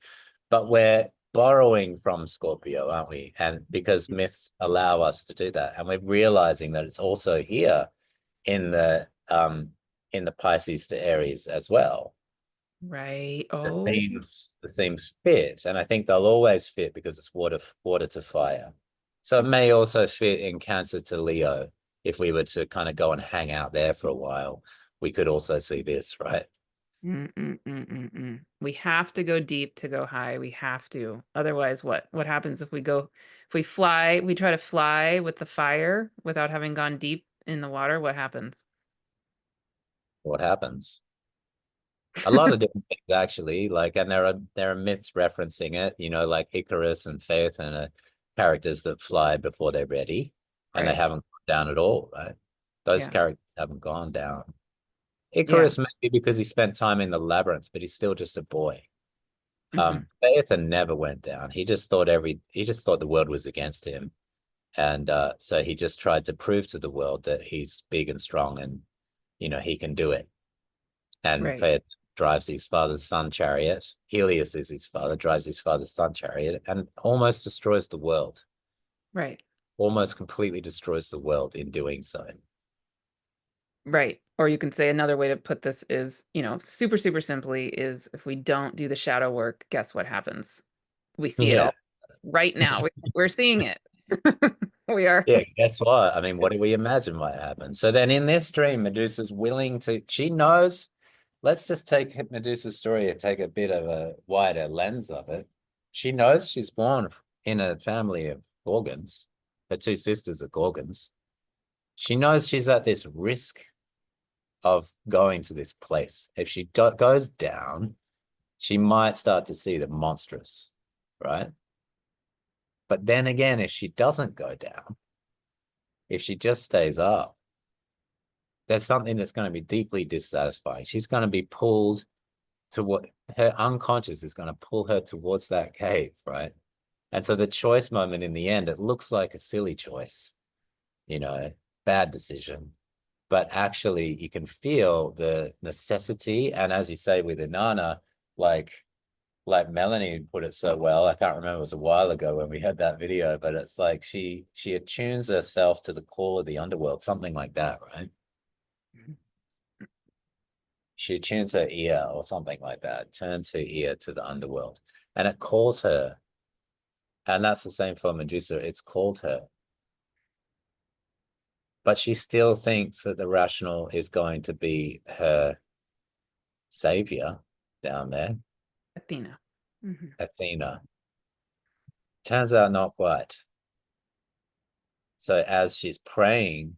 But we're borrowing from Scorpio, aren't we? And because myths allow us to do that, and we're realizing that it's also here in the Pisces to Aries as well. right. The Oh. themes the themes fit, and I think they'll always fit because it's water to fire. So it may also fit in Cancer to Leo. If we were to kind of go and hang out there for a while, we could also see this, right? We have to go deep to go high. We have to. Otherwise, what? What happens if we fly, we try to fly with the fire without having gone deep in the water? What happens? What happens? A lot of different things actually, like, and there are myths referencing it, like Icarus and Phaeton are characters that fly before they're ready, and they Right. haven't gone down at all, right? Those Yeah. characters haven't gone down. Yeah. Icarus maybe because he spent time in the labyrinth, but he's still just a boy. Hmm. Phaeton never went down. He just thought the world was against him. And so he just tried to prove to the world that he's big and strong and he can do it. And Right. Phaeton drives his father's sun chariot. Helios is his father, drives his father's sun chariot and almost destroys the world. Right. Almost completely destroys the world in doing so. Right. Or you can say another way to put this is, super, super simply is if we don't do the shadow work, guess what happens? We see it Yeah. all right now. We're seeing it. We are. Yeah, guess what? I mean, what do we imagine might happen? So then in this dream, Medusa's willing to, she knows, let's just take Medusa's story and take a bit of a wider lens of it. She knows she's born in a family of Gorgons. Her two sisters are Gorgons. She knows she's at this risk of going to this place. If she goes down, she might start to see the monstrous, right? But then again, if she doesn't go down, if she just stays up, there's something that's going to be deeply dissatisfying. She's going to be pulled to what her unconscious is going to pull her towards that cave, right? And so the choice moment in the end, it looks like a silly choice, you know, bad decision. But actually, you can feel the necessity. And as you say with Inanna, like Melanie put it so well. I can't remember, it was a while ago when we had that video, but it's like she attunes herself to the call of the underworld, something like that, right? She tunes her ear or something like that, turns her ear to the underworld, and it calls her. And that's the same for Medusa. It's called her. But she still thinks that the rational is going to be her savior down there, Athena. Hmm. Athena. Turns out not quite. So as she's praying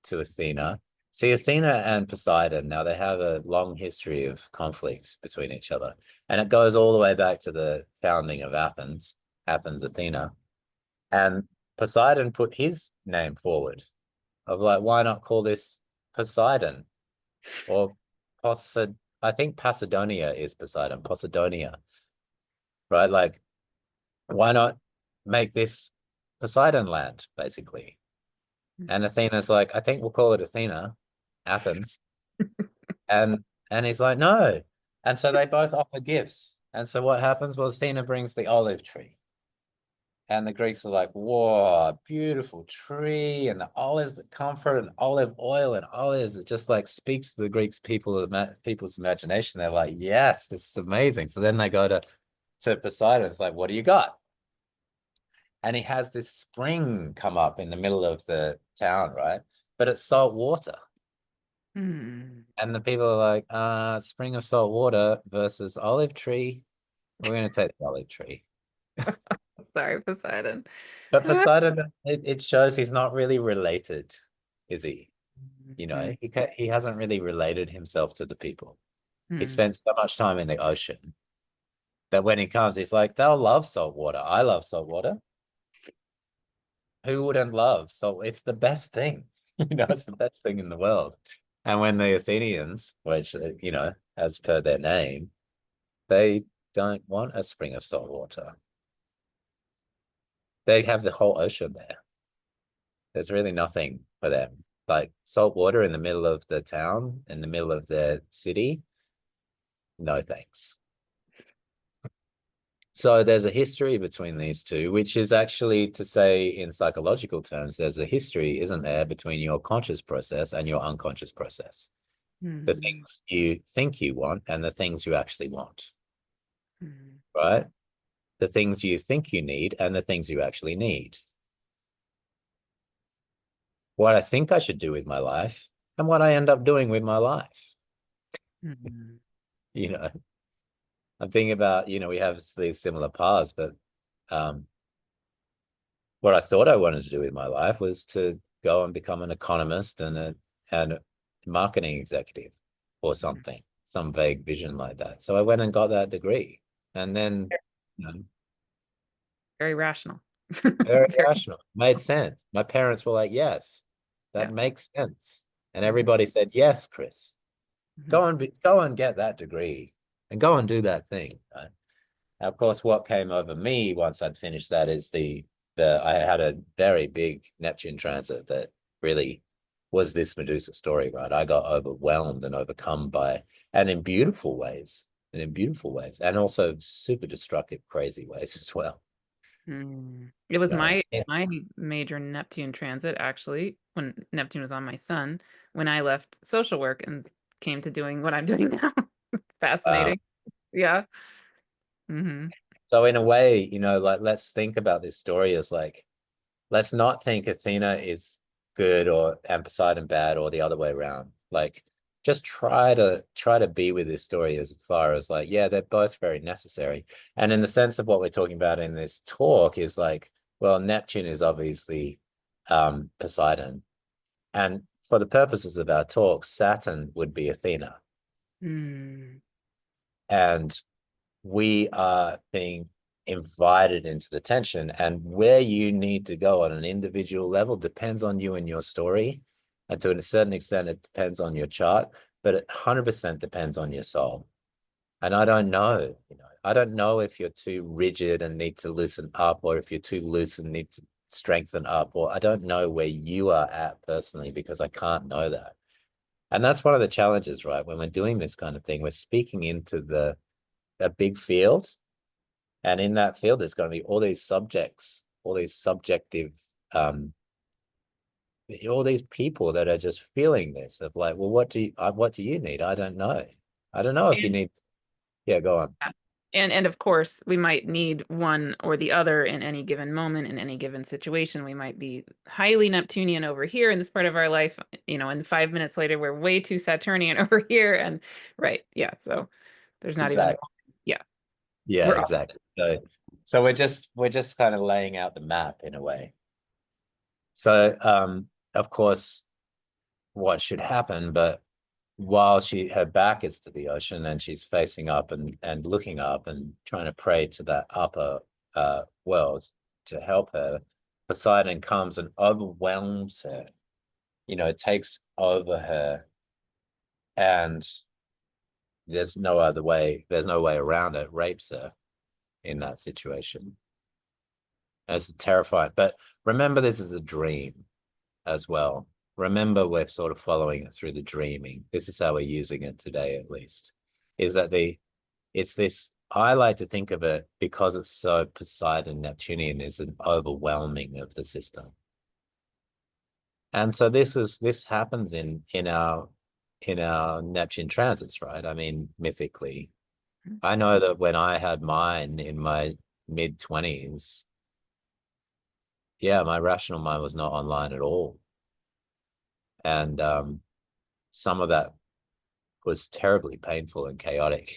to Athena, see, Athena and Poseidon, now they have a long history of conflicts between each other. And it goes all the way back to the founding of Athens, Athena. And Poseidon put his name forward of like, why not call this Poseidon? Or I think Posidonia is Poseidon, Posidonia, right? Like, why not make this Poseidon land, basically? And Athena's like, I think we'll call it Athena, Athens. And he's like, no. And so they both offer gifts. And so what happens? Well, Athena brings the olive tree. And the Greeks are like, whoa, beautiful tree, and the olives, the comfort, and olive oil and olives. It just like speaks to the Greeks people's imagination. They're like, yes, this is amazing. So then they go to Poseidon. It's like, what do you got? And he has this spring come up in the middle of the town, right? But it's salt water. Hmm. And the people are like, spring of salt water versus olive tree. We're going to take the olive tree. Sorry, Poseidon. But Poseidon, it shows he's not really related, is he? Mhm. He hasn't really related himself to the people. He Hmm. spends so much time in the ocean that when he comes, he's like, they'll love salt water. I love salt water. Who wouldn't love salt? It's the best thing. It's the best thing in the world. And when the Athenians, which, as per their name, they don't want a spring of salt water. They have the whole ocean there. There's really nothing for them. Like salt water in the middle of the town, in the middle of the city, no thanks. So there's a history between these two, which is actually to say in psychological terms, there's a history, isn't there, between your conscious process and your unconscious process. The Mm-hmm. things you think you want and the things you actually want, Mm-hmm. right? The things you think you need and the things you actually need. What I think I should do with my life and what I end up doing with my life. Mm-hmm. You know, I'm thinking about, we have these similar paths, but what I thought I wanted to do with my life was to go and become an economist and a marketing executive or something, some vague vision like that. So I went and got that degree. And then, you know, Very rational. very Very. rational. Made sense. My parents were like, yes, that Yeah. makes sense. And Mm-hmm. everybody said, yes, Chris, Mm-hmm. go and get that degree and go and do that thing. Right? Now, of course, what came over me once I'd finished that is I had a very big Neptune transit that really was this Medusa story, right? I got overwhelmed and overcome by, and in beautiful ways, and also super destructive, crazy ways as well. It was my Yeah. my major Neptune transit actually when Neptune was on my sun when I left social work and came to doing what I'm doing now. Wow. Fascinating. Yeah. Mm-hmm. So in a way, like let's think about this story as like, let's not think Athena is good or and Poseidon bad or the other way around. Like just try to be with this story as far as like, yeah, they're both very necessary. And in the sense of what we're talking about in this talk is like, well, Neptune is obviously Poseidon. And for the purposes of our talk, Saturn would be Athena. Mm. And we are being invited into the tension, and where you need to go on an individual level depends on you and your story, and to a certain extent it depends on your chart, but it 100% depends on your soul. And I don't know if you're too rigid and need to loosen up, or if you're too loose and need to strengthen up, or I don't know where you are at personally because I can't know that. And that's one of the challenges, right? When we're doing this kind of thing, we're speaking into a big field, and in that field, there's going to be all these subjects, all these subjective, um, all these people that are just feeling this of like, well, what do you need? I don't know. I don't know if you And, need. Yeah, go on. yeah. And of course, we might need one or the other in any given moment, in any given situation. We might be highly Neptunian over here in this part of our life, and 5 minutes later, we're way too Saturnian over here. And right, yeah. So there's not even a Exactly. moment. Yeah, Yeah, we're all. exactly. So we're just kind of laying out the map in a way. So of course, what should happen, but while her back is to the ocean and she's facing up and looking up and trying to pray to that upper world to help her, Poseidon comes and overwhelms her, takes over her, and there's no way around it, rapes her in that situation. And it's terrifying. But remember, this is a dream as well. Remember, we're sort of following it through the dreaming. This is how we're using it today, at least. Is that it's this, I like to think of it because it's so Poseidon Neptunian, is an overwhelming of the system. And so this happens in our Neptune transits, right? I mean, mythically. I know that when I had mine in my mid-20s, yeah, my rational mind was not online at all. And some of that was terribly painful and chaotic.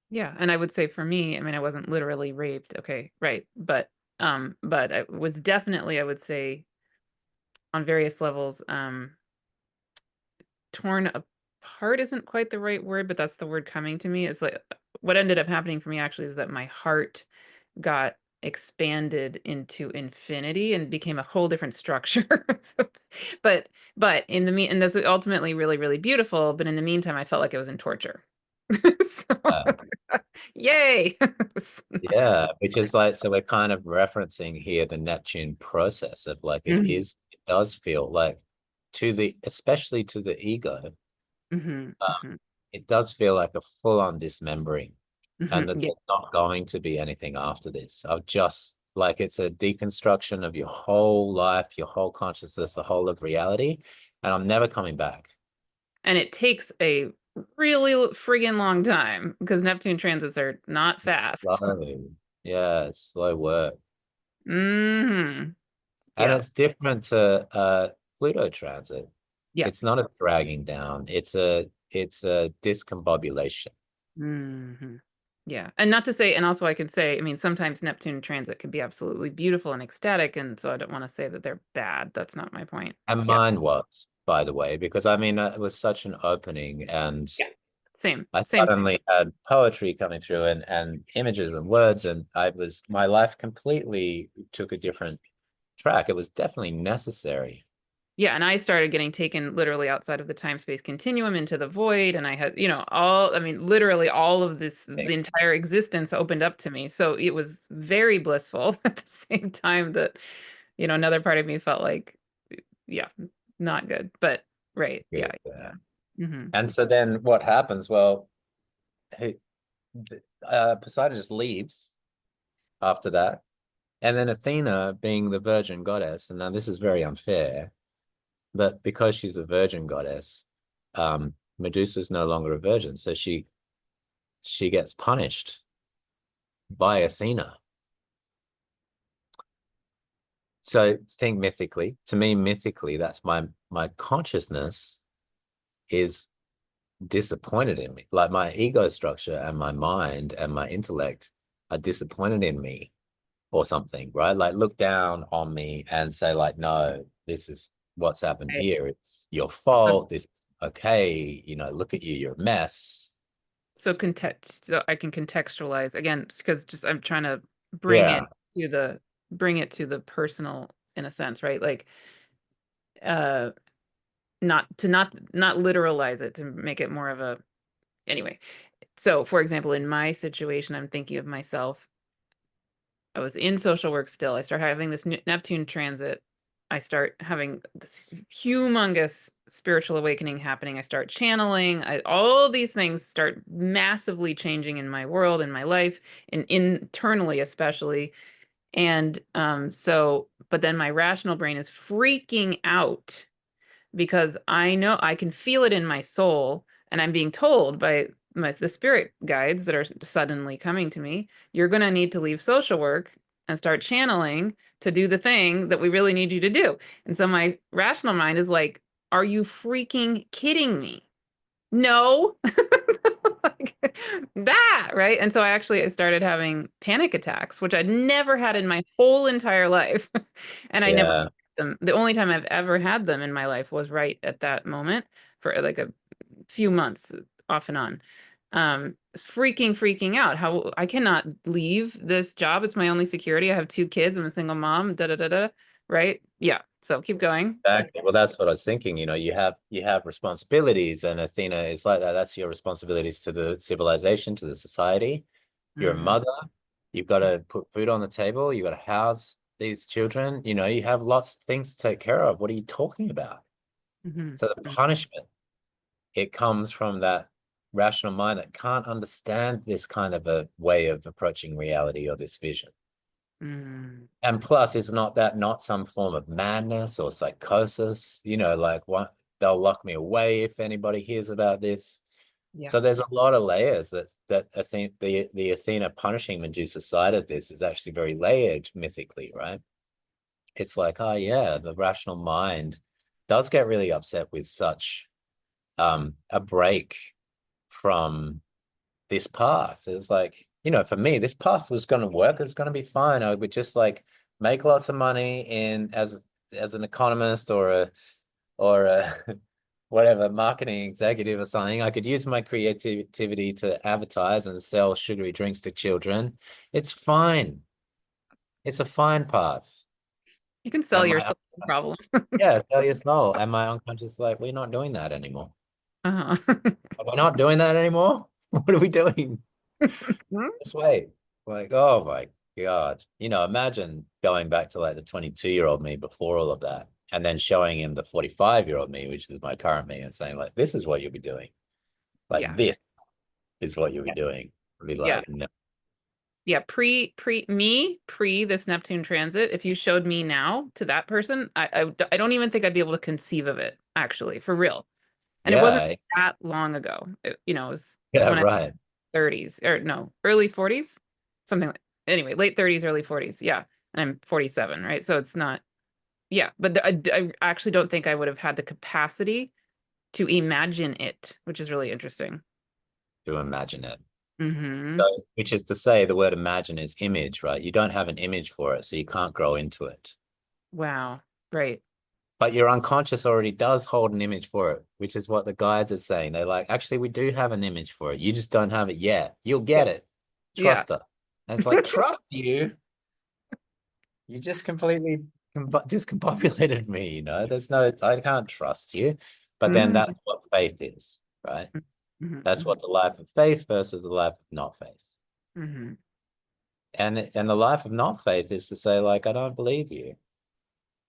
Yeah, and I would say for me, I mean, I wasn't literally raped. Okay, right, but I was definitely, I would say, on various levels, torn apart isn't quite the right word, but that's the word coming to me. It's like what ended up happening for me actually is that my heart got expanded into infinity and became a whole different structure. but in the and that's ultimately really, really beautiful. But in the meantime, I felt like I was in torture. So, Uh, yay. yeah, which is like, so we're kind of referencing here the Neptune process of like, Mhm, it does feel like especially to the ego, mhm, uh, mhm, it does feel like a full-on dismembering, and mhm. that Yeah. there's not going to be anything after this. I've just like, it's a deconstruction of your whole life, your whole consciousness, the whole of reality, and I'm never coming back. And it takes a really friggin' long time because Neptune transits are not It's fast. slow. Yeah, it's slow work. Hmm. And Yeah. it's different to Pluto transit. Yeah. It's not a dragging down. It's a discombobulation. Hmm. Yeah. And not to say, and also I can say, I mean, sometimes Neptune transit can be absolutely beautiful and ecstatic. And so I don't want to say that they're bad. That's not my point. And Yeah. mine was, by the way, because I mean, it was such an opening, and Yeah. Same. I Same. suddenly had poetry coming through, and images and words, and my life completely took a different track. It was definitely necessary. Yeah, and I started getting taken literally outside of the time-space continuum into the void, and I had, all, I mean, literally all of this, the entire existence opened up to me. So it was very blissful at the same time that, another part of me felt like, yeah, not good. But right, yeah, Good. yeah. Hmm. And so then what happens? Well, he, Poseidon just leaves after that. And then Athena, being the virgin goddess, and now this is very unfair, but because she's a virgin goddess, Medusa's no longer a virgin, so she gets punished by Athena. So think mythically. To me, mythically, that's my consciousness is disappointed in me. Like my ego structure and my mind and my intellect are disappointed in me or something, right? Like look down on me and say, like, no, this is what's happened Right. here. It's your So, fault. This is okay. Look at you, you're a mess. so I can contextualize again because just I'm trying to bring it Yeah. to the bring it to the personal in a sense, right? Like, uh not literalize it to make it more of a anyway. So for example, in my situation, I'm thinking of myself. I was in social work still. I start having this Neptune transit. I start having this humongous spiritual awakening happening. I start channeling. All these things start massively changing in my world, in my life, and internally especially. And but then my rational brain is freaking out because I know I can feel it in my soul, and I'm being told by the spirit guides that are suddenly coming to me, you're going to need to leave social work and start channeling to do the thing that we really need you to do. And so my rational mind is like, are you freaking kidding me? No. Like, that, right? And so I started having panic attacks, which I'd never had in my whole entire life. And I never Yeah. them. The only time I've ever had them in my life was right at that moment for like a few months off and on. Freaking out. How I cannot leave this job. It's my only security. I have two kids. I'm a single mom. Da da da da. Right? Yeah. So keep going. Exactly. Well, that's what I was thinking. You have responsibilities, and Athena is like that. That's your responsibilities to the civilization, to the society. You're a Hmm. mother. You've got to put food on the table. You've got to house these children. You have lots of things to take care of. What are you talking about? Hmm. So the punishment, it comes from that rational mind that can't understand this kind of a way of approaching reality or this vision. Hmm. And plus, is not some form of madness or psychosis? Like what, they'll lock me away if anybody hears about this. Yeah. So there's a lot of layers that I think the Athena punishing Medusa side of this is actually very layered mythically, right? It's like, oh yeah, the rational mind does get really upset with such a break from this path. It was like, for me, this path was going to work. It was going to be fine. I would just like make lots of money in as an economist or a whatever marketing executive or something. I could use my creativity to advertise and sell sugary drinks to children. It's fine. It's a fine path. You can sell And my yourself the problem. yeah, tell your soul. And my unconscious is like, we're not doing that anymore. Uh-huh. We're not doing that anymore. What are we doing? This way. Like, oh my God. You know, imagine going back to like the 22-year-old me before all of that, and then showing him the 45-year-old me, which is my current me, and saying, like, this is what you'll be doing. Like Yeah. this is what you'll be Yeah. doing. I'll be Yeah. like, no. Yeah. Pre this Neptune transit, if you showed me now to that person, I don't even think I'd be able to conceive of it, actually, for real. And it wasn't Yeah, that long ago. It was yeah, when I was right. 30s, or no, early 40s, something like, anyway, late 30s, early 40s. Yeah. And I'm 47, right? So it's not, yeah. But I actually don't think I would have had the capacity to imagine it, which is really interesting. To imagine it. Mm-hmm. So, which is to say, the word imagine is image, right? You don't have an image for it, so you can't grow into it. Wow. Right. But your unconscious already does hold an image for it, which is what the guides are saying. They're like, actually, we do have an image for it. You just don't have it yet. You'll Yeah. get it. Yeah. Trust us. And it's like, trust you. You just completely discombobulated me, you know? There's no, I can't trust you. But then Mm-hmm. that's what faith is, right? That's Mm-hmm. what the life of faith versus the life of not faith. Mm-hmm. And the life of not faith is to say, like, I don't believe you.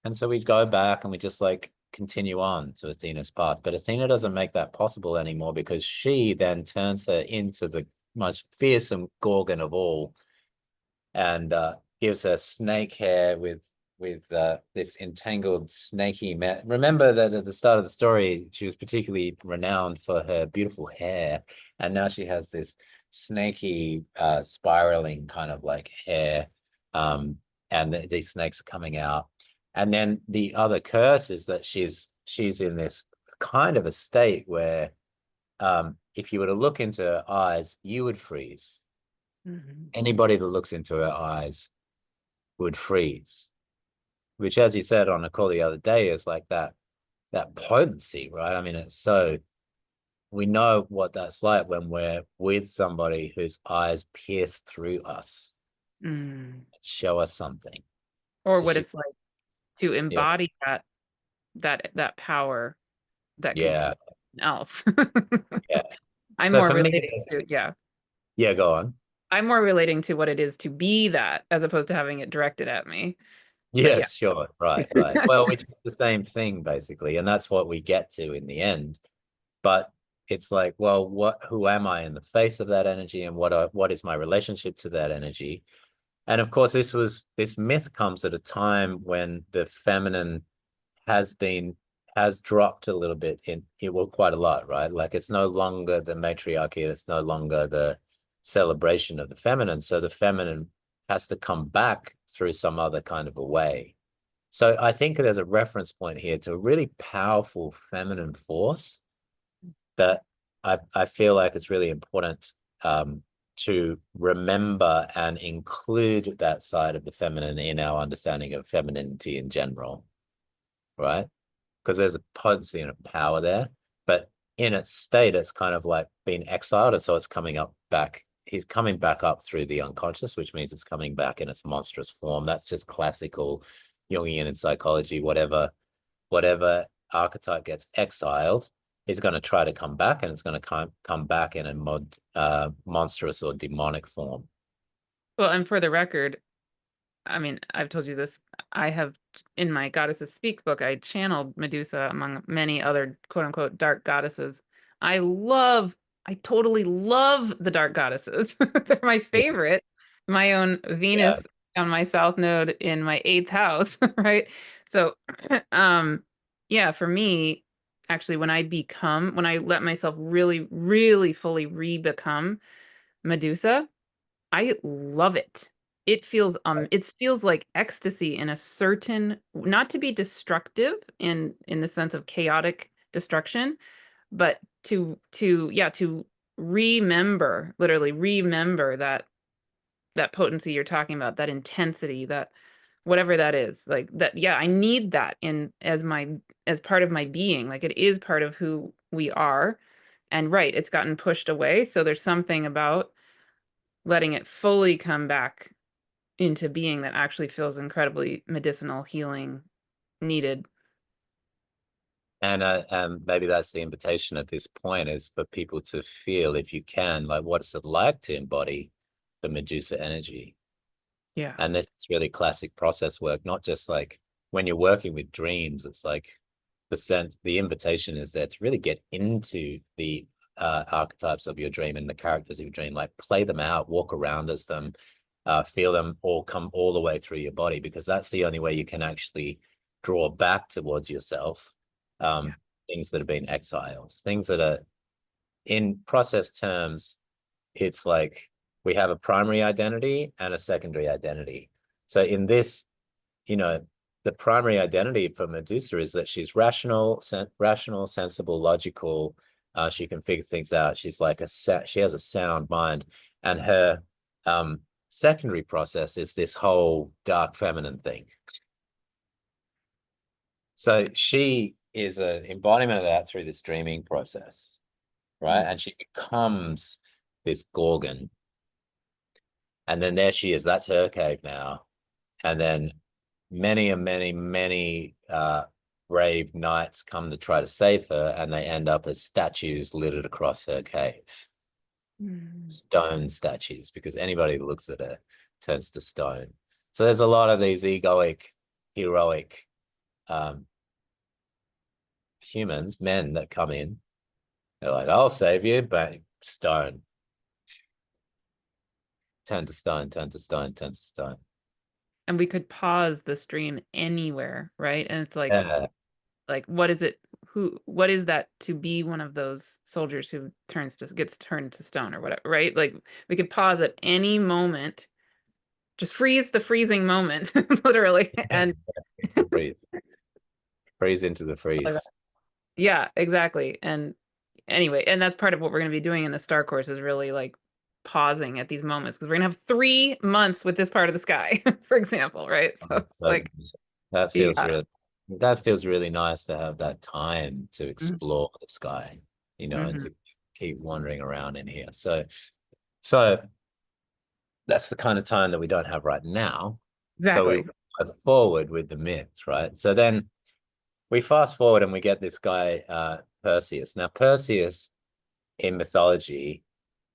And so we go back and we just like continue on to Athena's path. But Athena doesn't make that possible anymore because she then turns her into the most fearsome gorgon of all and gives her snake hair with this entangled snaky remember that at the start of the story she was particularly renowned for her beautiful hair, and now she has this snaky spiraling kind of like hair, um and these snakes are coming out. And then the other curse is that she's in this kind of a state where if you were to look into her eyes you would freeze. Mm-hmm. Anybody that looks into her eyes would freeze, which, as you said on a call the other day, is like that potency, right? I mean, it's so we know what that's like when we're with somebody whose eyes pierce through us, Mm. show us something. Or So what she, it's like to yeah, embody that power that could yeah, kill someone else. yeah. I'm So more for me, relating to, yeah. yeah, go on. I'm more relating to what it is to be that as opposed to having it directed at me. But yeah. Yes, sure, right, right. Well, which is the same thing basically, and that's what we get to in the end. But it's like, well, who am I in the face of that energy, and what is my relationship to that energy? And of course, this myth comes at a time when the feminine has been has dropped a little bit in it, well, quite a lot, right? Like it's no longer the matriarchy, it's no longer the celebration of the feminine. So the feminine has to come back through some other kind of a way. So I think there's a reference point here to a really powerful feminine force that I feel like it's really important to remember and include that side of the feminine in our understanding of femininity in general, right? Because there's a potency and a power there, but in its state, it's kind of like being exiled, and so it's coming up back. He's coming back up through the unconscious, which means it's coming back in its monstrous form. That's just classical Jungian in psychology. Whatever archetype gets exiled is going to try to come back, and it's going to come back in a monstrous or demonic form. Well, and for the record, I mean, I've told you this. I have in my Goddesses Speak book, I channeled Medusa among many other quote unquote dark goddesses. I totally love the dark goddesses. They're my Yeah. favorite. My own Yeah. Venus on my south node in my eighth house, right? So, yeah, for me, actually, when I let myself really, really fully re-become Medusa, I love it. It feels like ecstasy in a certain, not to be destructive in the sense of chaotic destruction, but to remember, literally remember that potency you're talking about, that intensity, that whatever that is. Like that, yeah, I need that in as part of my being. Like it is part of who we are. And right, it's gotten pushed away. So there's something about letting it fully come back into being that actually feels incredibly medicinal, healing, needed. And maybe that's the invitation at this point, is for people to feel, if you can, like, what is it like to embody the Medusa energy? Yeah. And this is really classic process work, not just like when you're working with dreams. It's like the invitation is there to really get into the archetypes of your dream and the characters of your dream, like play them out, walk around as them, feel them all come all the way through your body, because that's the only way you can actually draw back towards yourself Yeah. things that have been exiled, things that are, in process terms, it's like we have a primary identity and a secondary identity. So in this, you know, the primary identity for Medusa is that she's rational, sensible, logical. She can figure things out. She's like she has a sound mind, and her secondary process is this whole dark feminine thing. So she is an embodiment of that through this dreaming process, right? And she becomes this Gorgon. And then there she is. That's her cave now. And then many and many, many brave knights come to try to save her, and they end up as statues littered across her cave. Stone statues, because anybody that looks at her turns to stone. So there's a lot of these egoic, heroic humans, men, that come in. They're like, I'll save you, but stone. Turn to stone, turn to stone, turn to stone. And we could pause the stream anywhere, right? And it's Yeah. like, what is it? What is that to be one of those soldiers who gets turned to stone or whatever, right? Like, we could pause at any moment, just freeze the freezing moment, literally. And Freeze. Freeze into the freeze. yeah, exactly. And anyway, and that's part of what we're going to be doing in the star course, is really like pausing at these moments, because we're going to have 3 months with this part of the sky, for example, right? So it's So like, that feels yeah. really, that feels really nice, to have that time to Mhm. explore the sky, and Mhm. to keep wandering around in here. So that's the kind of time that we don't have right now. So we Exactly. go forward with the myths, right? So then we fast forward and we get this guy, Perseus. Now, Perseus in mythology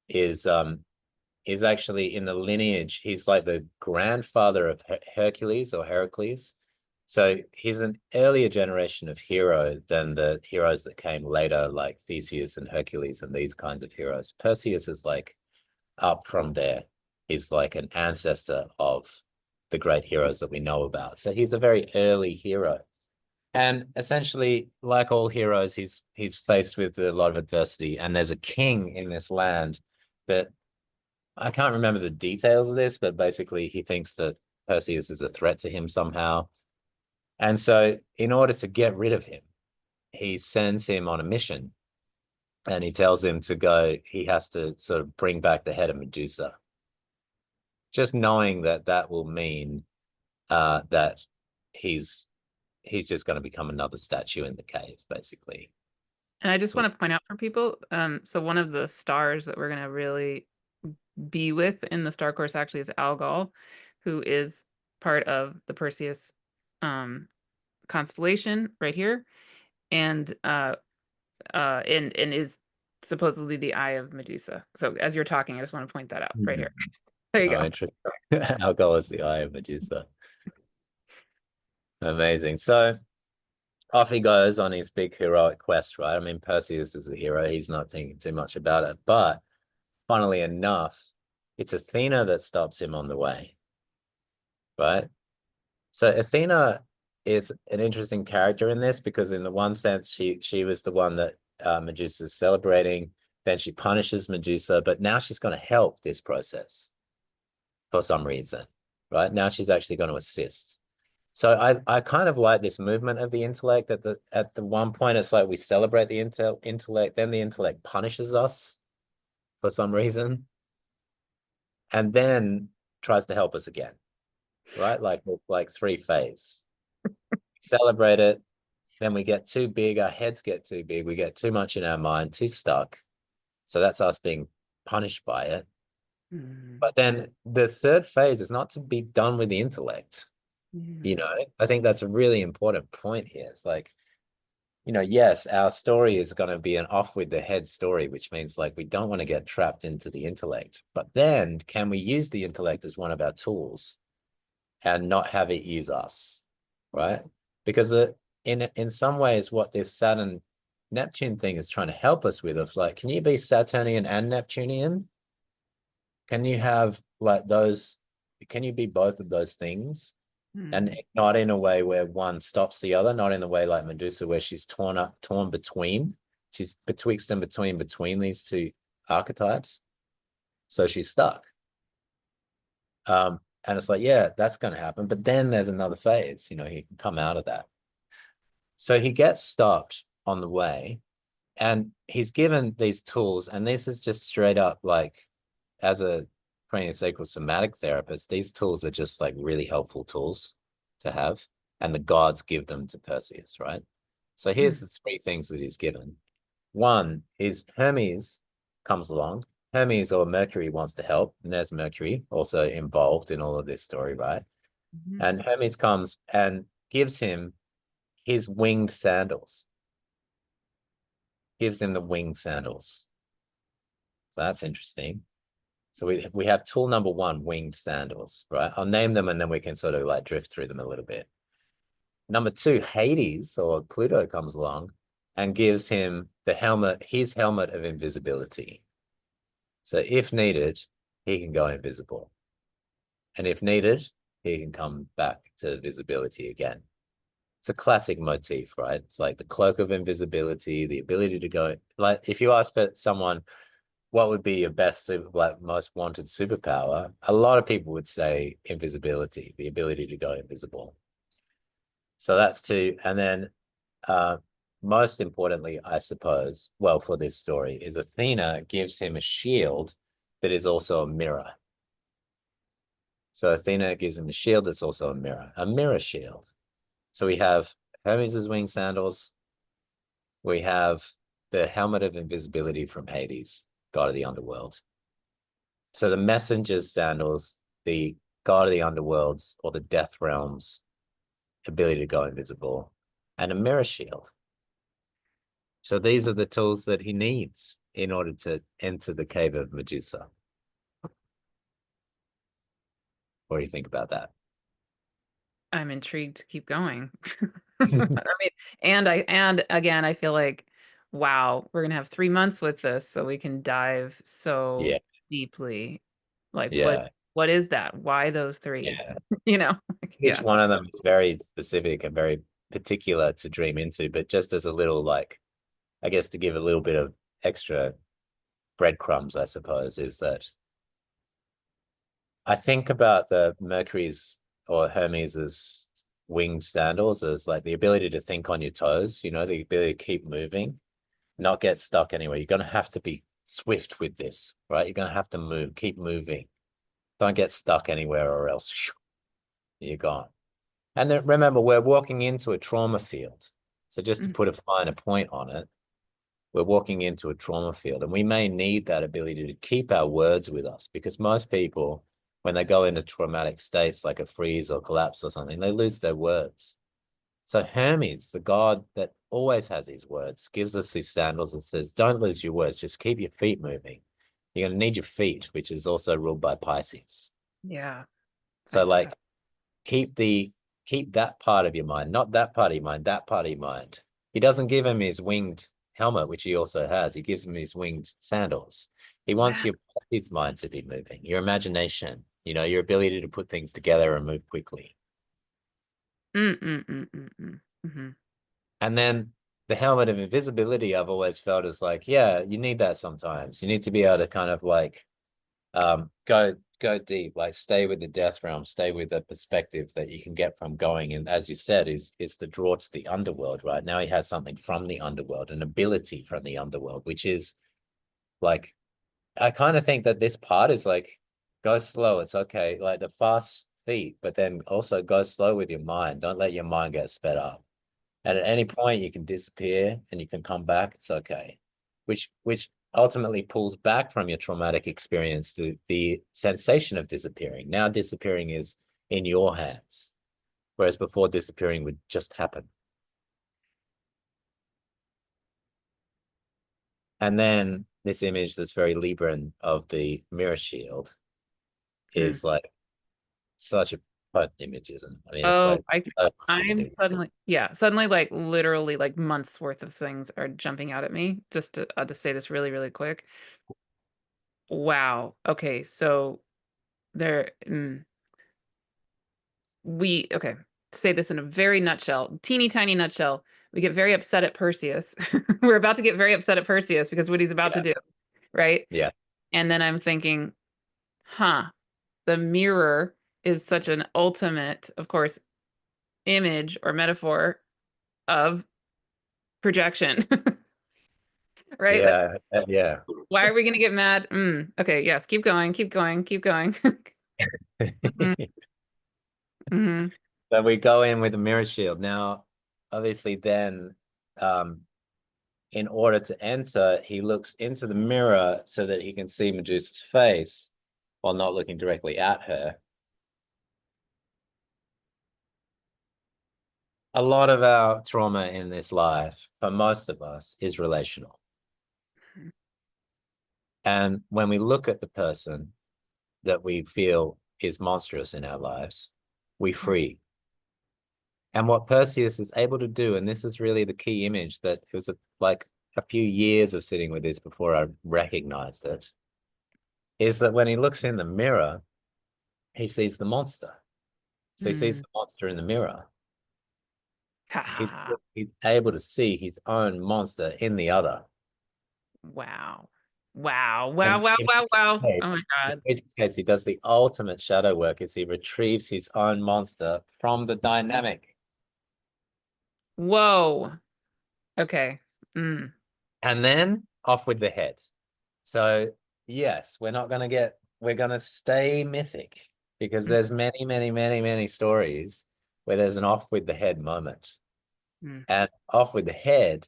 is actually in the lineage. He's like the grandfather of Hercules or Heracles. So he's an earlier generation of hero than the heroes that came later, like Theseus and Hercules and these kinds of heroes. Perseus is like up from there. He's like an ancestor of the great heroes that we know about. So he's a very early hero. And essentially, like all heroes, he's faced with a lot of adversity. And there's a king in this land that, I can't remember the details of this, but basically he thinks that Perseus is a threat to him somehow. And so in order to get rid of him, he sends him on a mission, and he tells him to go, he has to sort of bring back the head of Medusa. Just knowing that that will mean that he's he's just going to become another statue in the cave, basically. And I just want to point out for people, so one of the stars that we're going to really be with in the star course actually is Algol, who is part of the Perseus constellation right here, and and is supposedly the eye of Medusa. So as you're talking, I just want to point that out right here. There you Oh, go. interesting. Alcohol is the eye of Medusa. Amazing. So off he goes on his big heroic quest, right? I mean, Perseus is a hero. He's not thinking too much about it. But funnily enough, it's Athena that stops him on the way, right? So Athena is an interesting character in this, because in the one sense, she was the one that Medusa is celebrating. Then she punishes Medusa, but now she's going to help this process for some reason, right? Now she's actually going to assist. So I kind of like this movement of the intellect. At the one point, it's like we celebrate the intellect, then the intellect punishes us for some reason, and then tries to help us again, right? Like three-phase. Celebrate it, then we get too big, our heads get too big, we get too much in our mind, too stuck. So that's us being punished by it. Mm. But then the third phase is not to be done with the intellect. Yeah. You know, I think that's a really important point here. It's like, you know, yes, our story is going to be an off with the head story, which means like we don't want to get trapped into the intellect. But then can we use the intellect as one of our tools and not have it use us, right? Because in some ways, what this Saturn Neptune thing is trying to help us with, of like, can you be Saturnian and Neptunian? Can you have like those? Can you be both of those things? And Mm. not in a way where one stops the other, not in a way like Medusa, where she's torn between. She's betwixt and between these two archetypes. So she's stuck. And it's like, yeah, that's going to happen. But then there's another phase, you know, he can come out of that. So he gets stopped on the way and he's given these tools. And this is just straight up like, as a craniosacral somatic therapist, these tools are just like really helpful tools to have. And the gods give them to Perseus, right? So here's Mm. the three things that he's given. One is Hermes comes along. Hermes or Mercury wants to help, and there's Mercury also involved in all of this story, right? Mhm. And Hermes comes and gives him his winged sandals, gives him the winged sandals. So that's interesting. So we have tool number one, winged sandals, right? I'll name them and then we can sort of like drift through them a little bit. Number two, Hades or Pluto comes along and gives him the helmet, his helmet of invisibility. So if needed, he can go invisible. And if needed, he can come back to visibility again. It's a classic motif, right? It's like the cloak of invisibility, the ability to go. Like if you ask someone, what would be your best, like most wanted superpower? A lot of people would say invisibility, the ability to go invisible. So that's two. And then most importantly, I suppose, well, for this story, is Athena gives him a shield that is also a mirror. So Athena gives him a shield that's also a mirror shield. So we have Hermes' winged sandals. We have the helmet of invisibility from Hades, god of the underworld. So the messenger's sandals, the god of the underworlds or the death realms ability to go invisible, and a mirror shield. So these are the tools that he needs in order to enter the cave of Medusa. What do you think about that? I'm intrigued to keep going. I mean, and again, I feel like, wow, we're gonna have 3 months with this, so we can dive so Yeah, deeply. Like, yeah, what is that? Why those three? yeah. You know? Like, Each yeah. one of them is very specific and very particular to dream into, but just as a little like, I guess to give a little bit of extra breadcrumbs, I suppose, is that I think about the Mercury's or Hermes's winged sandals as like the ability to think on your toes, you know, the ability to keep moving, not get stuck anywhere. You're going to have to be swift with this, right? You're going to have to move, keep moving. Don't get stuck anywhere or else you're gone. And then remember, we're walking into a trauma field. So just to Mm. put a finer point on it, we're walking into a trauma field and we may need that ability to keep our words with us because most people, when they go into traumatic states like a freeze or collapse or something, they lose their words. So Hermes, the god that always has his words, gives us these sandals and says, don't lose your words, just keep your feet moving. You're going to need your feet, which is also ruled by Pisces. Yeah. I So see. like keep that part of your mind, not that part of your mind, that part of your mind. He doesn't give him his winged helmet, which he also has. He gives him his winged sandals. He wants Wow. your his mind to be moving, your imagination, you know, your ability to put things together and move quickly. Mm, mm, mm, mm, mm. Mhm. And then the helmet of invisibility, I've always felt is like, yeah, you need that sometimes. You need to be able to kind of like go deep, like stay with the death realm, stay with the perspective that you can get from going. And as you said, is the draw to the underworld, right? Now he has something from the underworld, an ability from the underworld, which is like I kind of think that this part is like go slow, it's okay, like the fast feet, but then also go slow with your mind. Don't let your mind get sped up. And at any point you can disappear and you can come back, it's okay. Which ultimately pulls back from your traumatic experience to the sensation of disappearing. Now disappearing is in your hands, whereas before disappearing would just happen. And then this image that's very Libran of the mirror shield Mm. is like such a fun image, isn't it? I mean, it's Oh, like so much you can I'm do. suddenly, yeah, suddenly like literally like months worth of things are jumping out at me. Just to, I'll just say this really, really quick. Wow. Okay, so there, okay, to say this in a very nutshell, teeny tiny nutshell, we get very upset at Perseus. We're about to get very upset at Perseus because what he's about to Yeah, do, right? yeah, And then I'm thinking, huh, the mirror is such an ultimate, of course, image or metaphor of projection, right? Like, yeah, yeah. why are we going to get mad? Okay, yes, keep going, keep going, keep going. Mhm, mhm, But we go in with the mirror shield. Now, obviously, then in order to enter, he looks into the mirror so that he can see Medusa's face while not looking directly at her. A lot of our trauma in this life, for most of us, is relational. And when we look at the person that we feel is monstrous in our lives, we free. And what Perseus is able to do, and this is really the key image that it was like a few years of sitting with this before I recognized it, is that when he looks in the mirror, he sees the monster. So he sees mm. the monster in the mirror. He's, Haha. he's able to see his own monster in the other. Wow. Wow. Wow. And Wow. Wow. Wow. Oh my in God. which case he does the ultimate shadow work is he retrieves his own monster from the dynamic. Whoa. Okay. Mm. And then off with the head. So yes, we're gonna stay mythic because Mm. there's many, many, many, many stories where there's an off with the head moment. Mm. And off with the head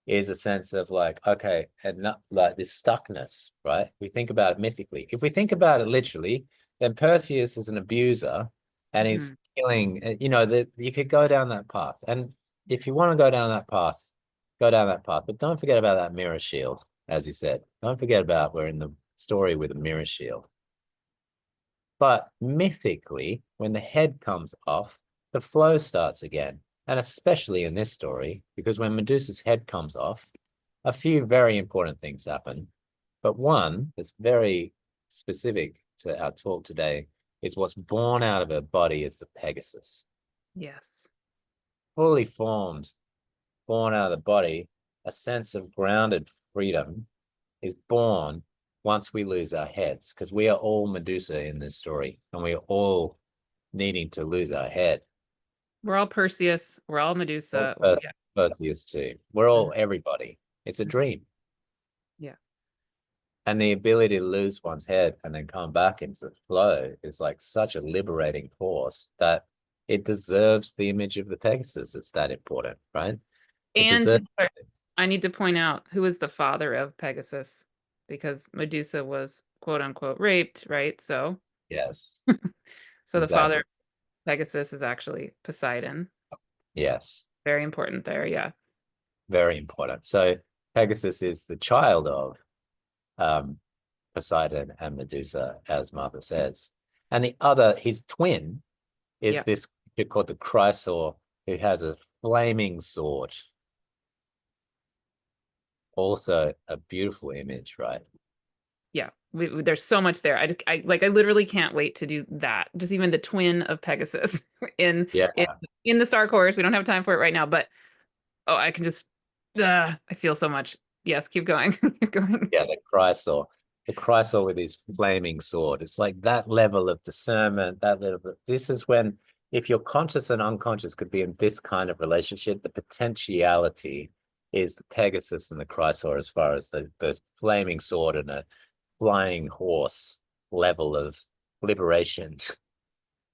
is a sense of like, okay, and not like this stuckness, right? We think about it mythically. If we think about it literally, then Perseus is an abuser and he's Mhm. killing, that you could go down that path. And if you want to go down that path, go down that path. But don't forget about that mirror shield, as you said. Don't forget about we're in the story with a mirror shield. But mythically, when the head comes off, the flow starts again. And especially in this story, because when Medusa's head comes off, a few very important things happen. But one that's very specific to our talk today is what's born out of her body is the Pegasus. Yes. Fully formed, born out of the body, a sense of grounded freedom is born once we lose our heads, because we are all Medusa in this story, and we are all needing to lose our head. We're all Perseus. We're all All Medusa. Yeah. Perseus too. We're Mhm. all everybody. It's a Mhm. dream. Yeah. And the ability to lose one's head and then come back into the flow is like such a liberating force that it deserves the image of the Pegasus. It's that important, right? It And deserves it. I need to point out who is the father of Pegasus because Medusa was quote unquote raped, right? So, Yes, so the father exactly. of Pegasus is actually Poseidon. Yes, Very important there. Yeah. very important. So Pegasus is the child of um, Poseidon and Medusa, as Martha says. And the other, his twin, is Yeah. this creature called the Chrysaor, who has a flaming sword. Also a beautiful image, right? Yeah. There's so much there. I literally can't wait to do that. Just even the twin of Pegasus in Yeah, in in the Star Course. We don't have time for it right now, but oh, I can just I feel so much. Yes, keep going. Keep going. yeah, the Chrysaor with his flaming sword. It's like that level of discernment, that level of, this is when, if you're conscious and unconscious could be in this kind of relationship, the potentiality is the Pegasus and the Chrysaor as far as the flaming sword and a flying horse level of liberation.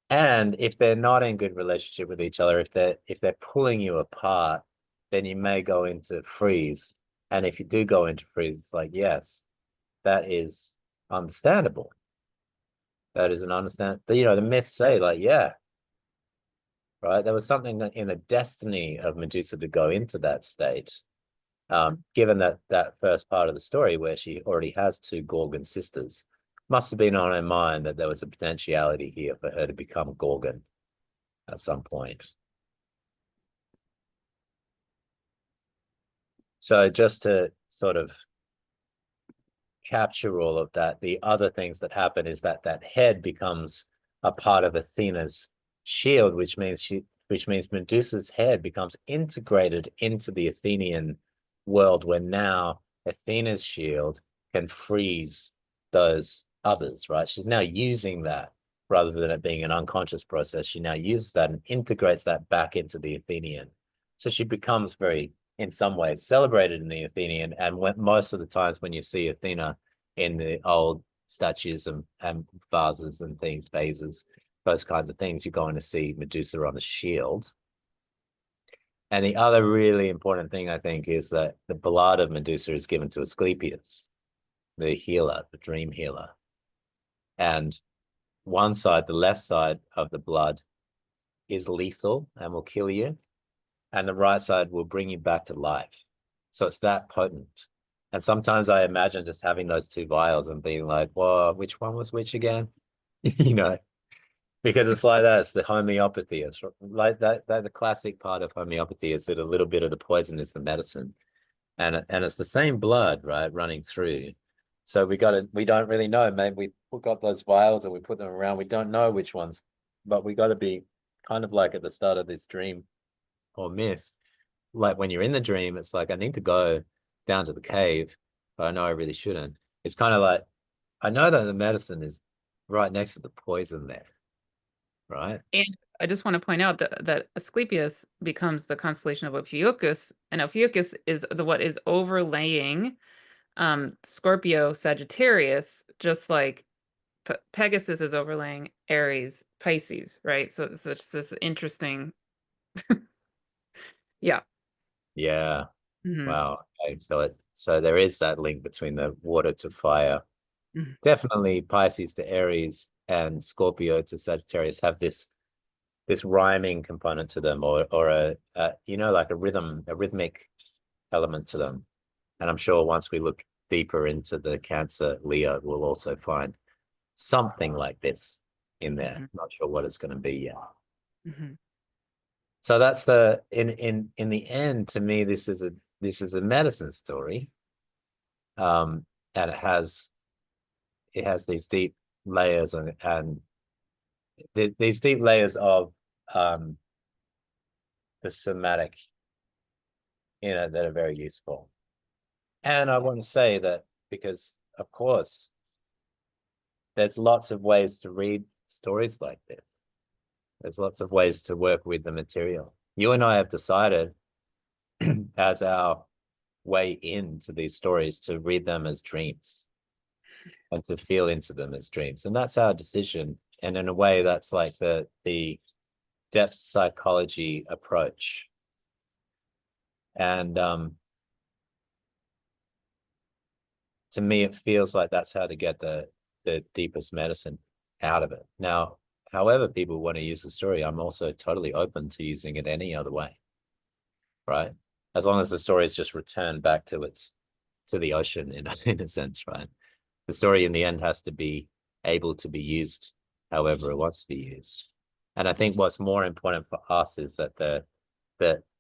And if they're not in good relationship with each other, if they're pulling you apart, then you may go into freeze And if you do go into freeze, it's like, yes, that is understandable. That is an understand. You know, the myths say, like, yeah, right. There was something in the destiny of Medusa to go into that state. Given that first part of the story where she already has two Gorgon sisters, must have been on her mind that there was a potentiality here for her to become Gorgon at some point. So just to sort of capture all of that, the other things that happen is that that head becomes a part of Athena's shield, which means Medusa's head becomes integrated into the Athenian world, where now Athena's shield can freeze those others, right? She's now using that rather than it being an unconscious process. She now uses that and integrates that back into the Athenian. So she becomes very, in some ways, celebrated in the Athenian. And most of the times when you see Athena in the old statues and vases and things, vases, those kinds of things, you're going to see Medusa on the shield. And the other really important thing, I think, is that the blood of Medusa is given to Asclepius, the healer, the dream healer. And one side, the left side of the blood, is lethal and will kill you. And the right side will bring you back to life. So it's that potent. And sometimes I imagine just having those two vials and being like, well, which one was which again? You know, because it's like that. It's the homeopathy. It's like that the classic part of homeopathy is that a little bit of the poison is the medicine. And it's the same blood, right, running through. So we don't really know. Maybe we got those vials and we put them around. We don't know which ones, but we got to be kind of like at the start of this dream or myth. Like when you're in the dream, it's like, I need to go down to the cave, but I know I really shouldn't. It's kind of like, I know that the medicine is right next to the poison there, right? And I just want to point out that Asclepius becomes the constellation of Ophiuchus, and Ophiuchus is what is overlaying Scorpio Sagittarius, just like Pegasus is overlaying Aries Pisces, right? So it's just this interesting, yeah. Yeah. Hmm. Wow. Okay. So there is that link between the water to fire. Hmm. Definitely Pisces to Aries and Scorpio to Sagittarius have this rhyming component to them, or a you know, like a rhythmic element to them. And I'm sure once we look deeper into the Cancer Leo, we'll also find something like this in there. Hmm. Not sure what it's going to be yet. Hmm. So that's the in the end, to me, this is a medicine story. And it has these deep layers and these deep layers of um the somatic, that are very useful. And I want to say that because, of course, there's lots of ways to read stories like this. There's lots of ways to work with the material. You and I have decided as our way into these stories to read them as dreams and to feel into them as dreams. And that's our decision. And in a way, that's like the depth psychology approach. And to me, it feels like that's how to get the deepest medicine out of it. Now, however people want to use the story, I'm also totally open to using it any other way, right? As long as the story is just returned back to the ocean in a sense, right? The story in the end has to be able to be used however it wants to be used. And I think what's more important for us is that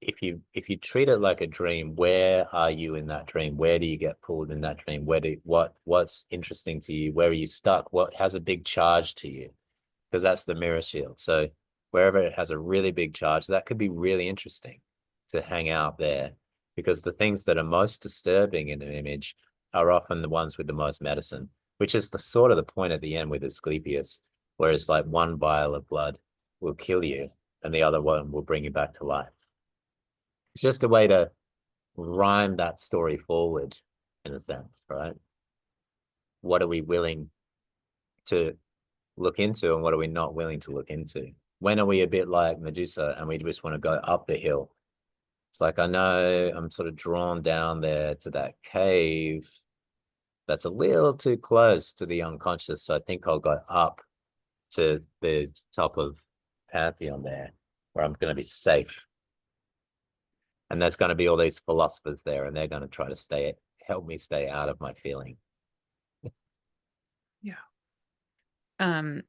if you treat it like a dream, where are you in that dream? Where do you get pulled in that dream? What's interesting to you? Where are you stuck? What has a big charge to you? Because that's the mirror shield. So wherever it has a really big charge, that could be really interesting to hang out there, because the things that are most disturbing in an image are often the ones with the most medicine, which is the sort of the point at the end with Asclepius, where it's like one vial of blood will kill you and the other one will bring you back to life. It's just a way to rhyme that story forward in a sense, right? What are we willing to look into and what are we not willing to look into? When are we a bit like Medusa and we just want to go up the hill It's like, I know I'm sort of drawn down there to that cave that's a little too close to the unconscious. So I think I'll go up to the top of Pantheon there, where I'm going to be safe. And there's going to be all these philosophers there, and they're going to try to help me stay out of my feeling. Yeah. Do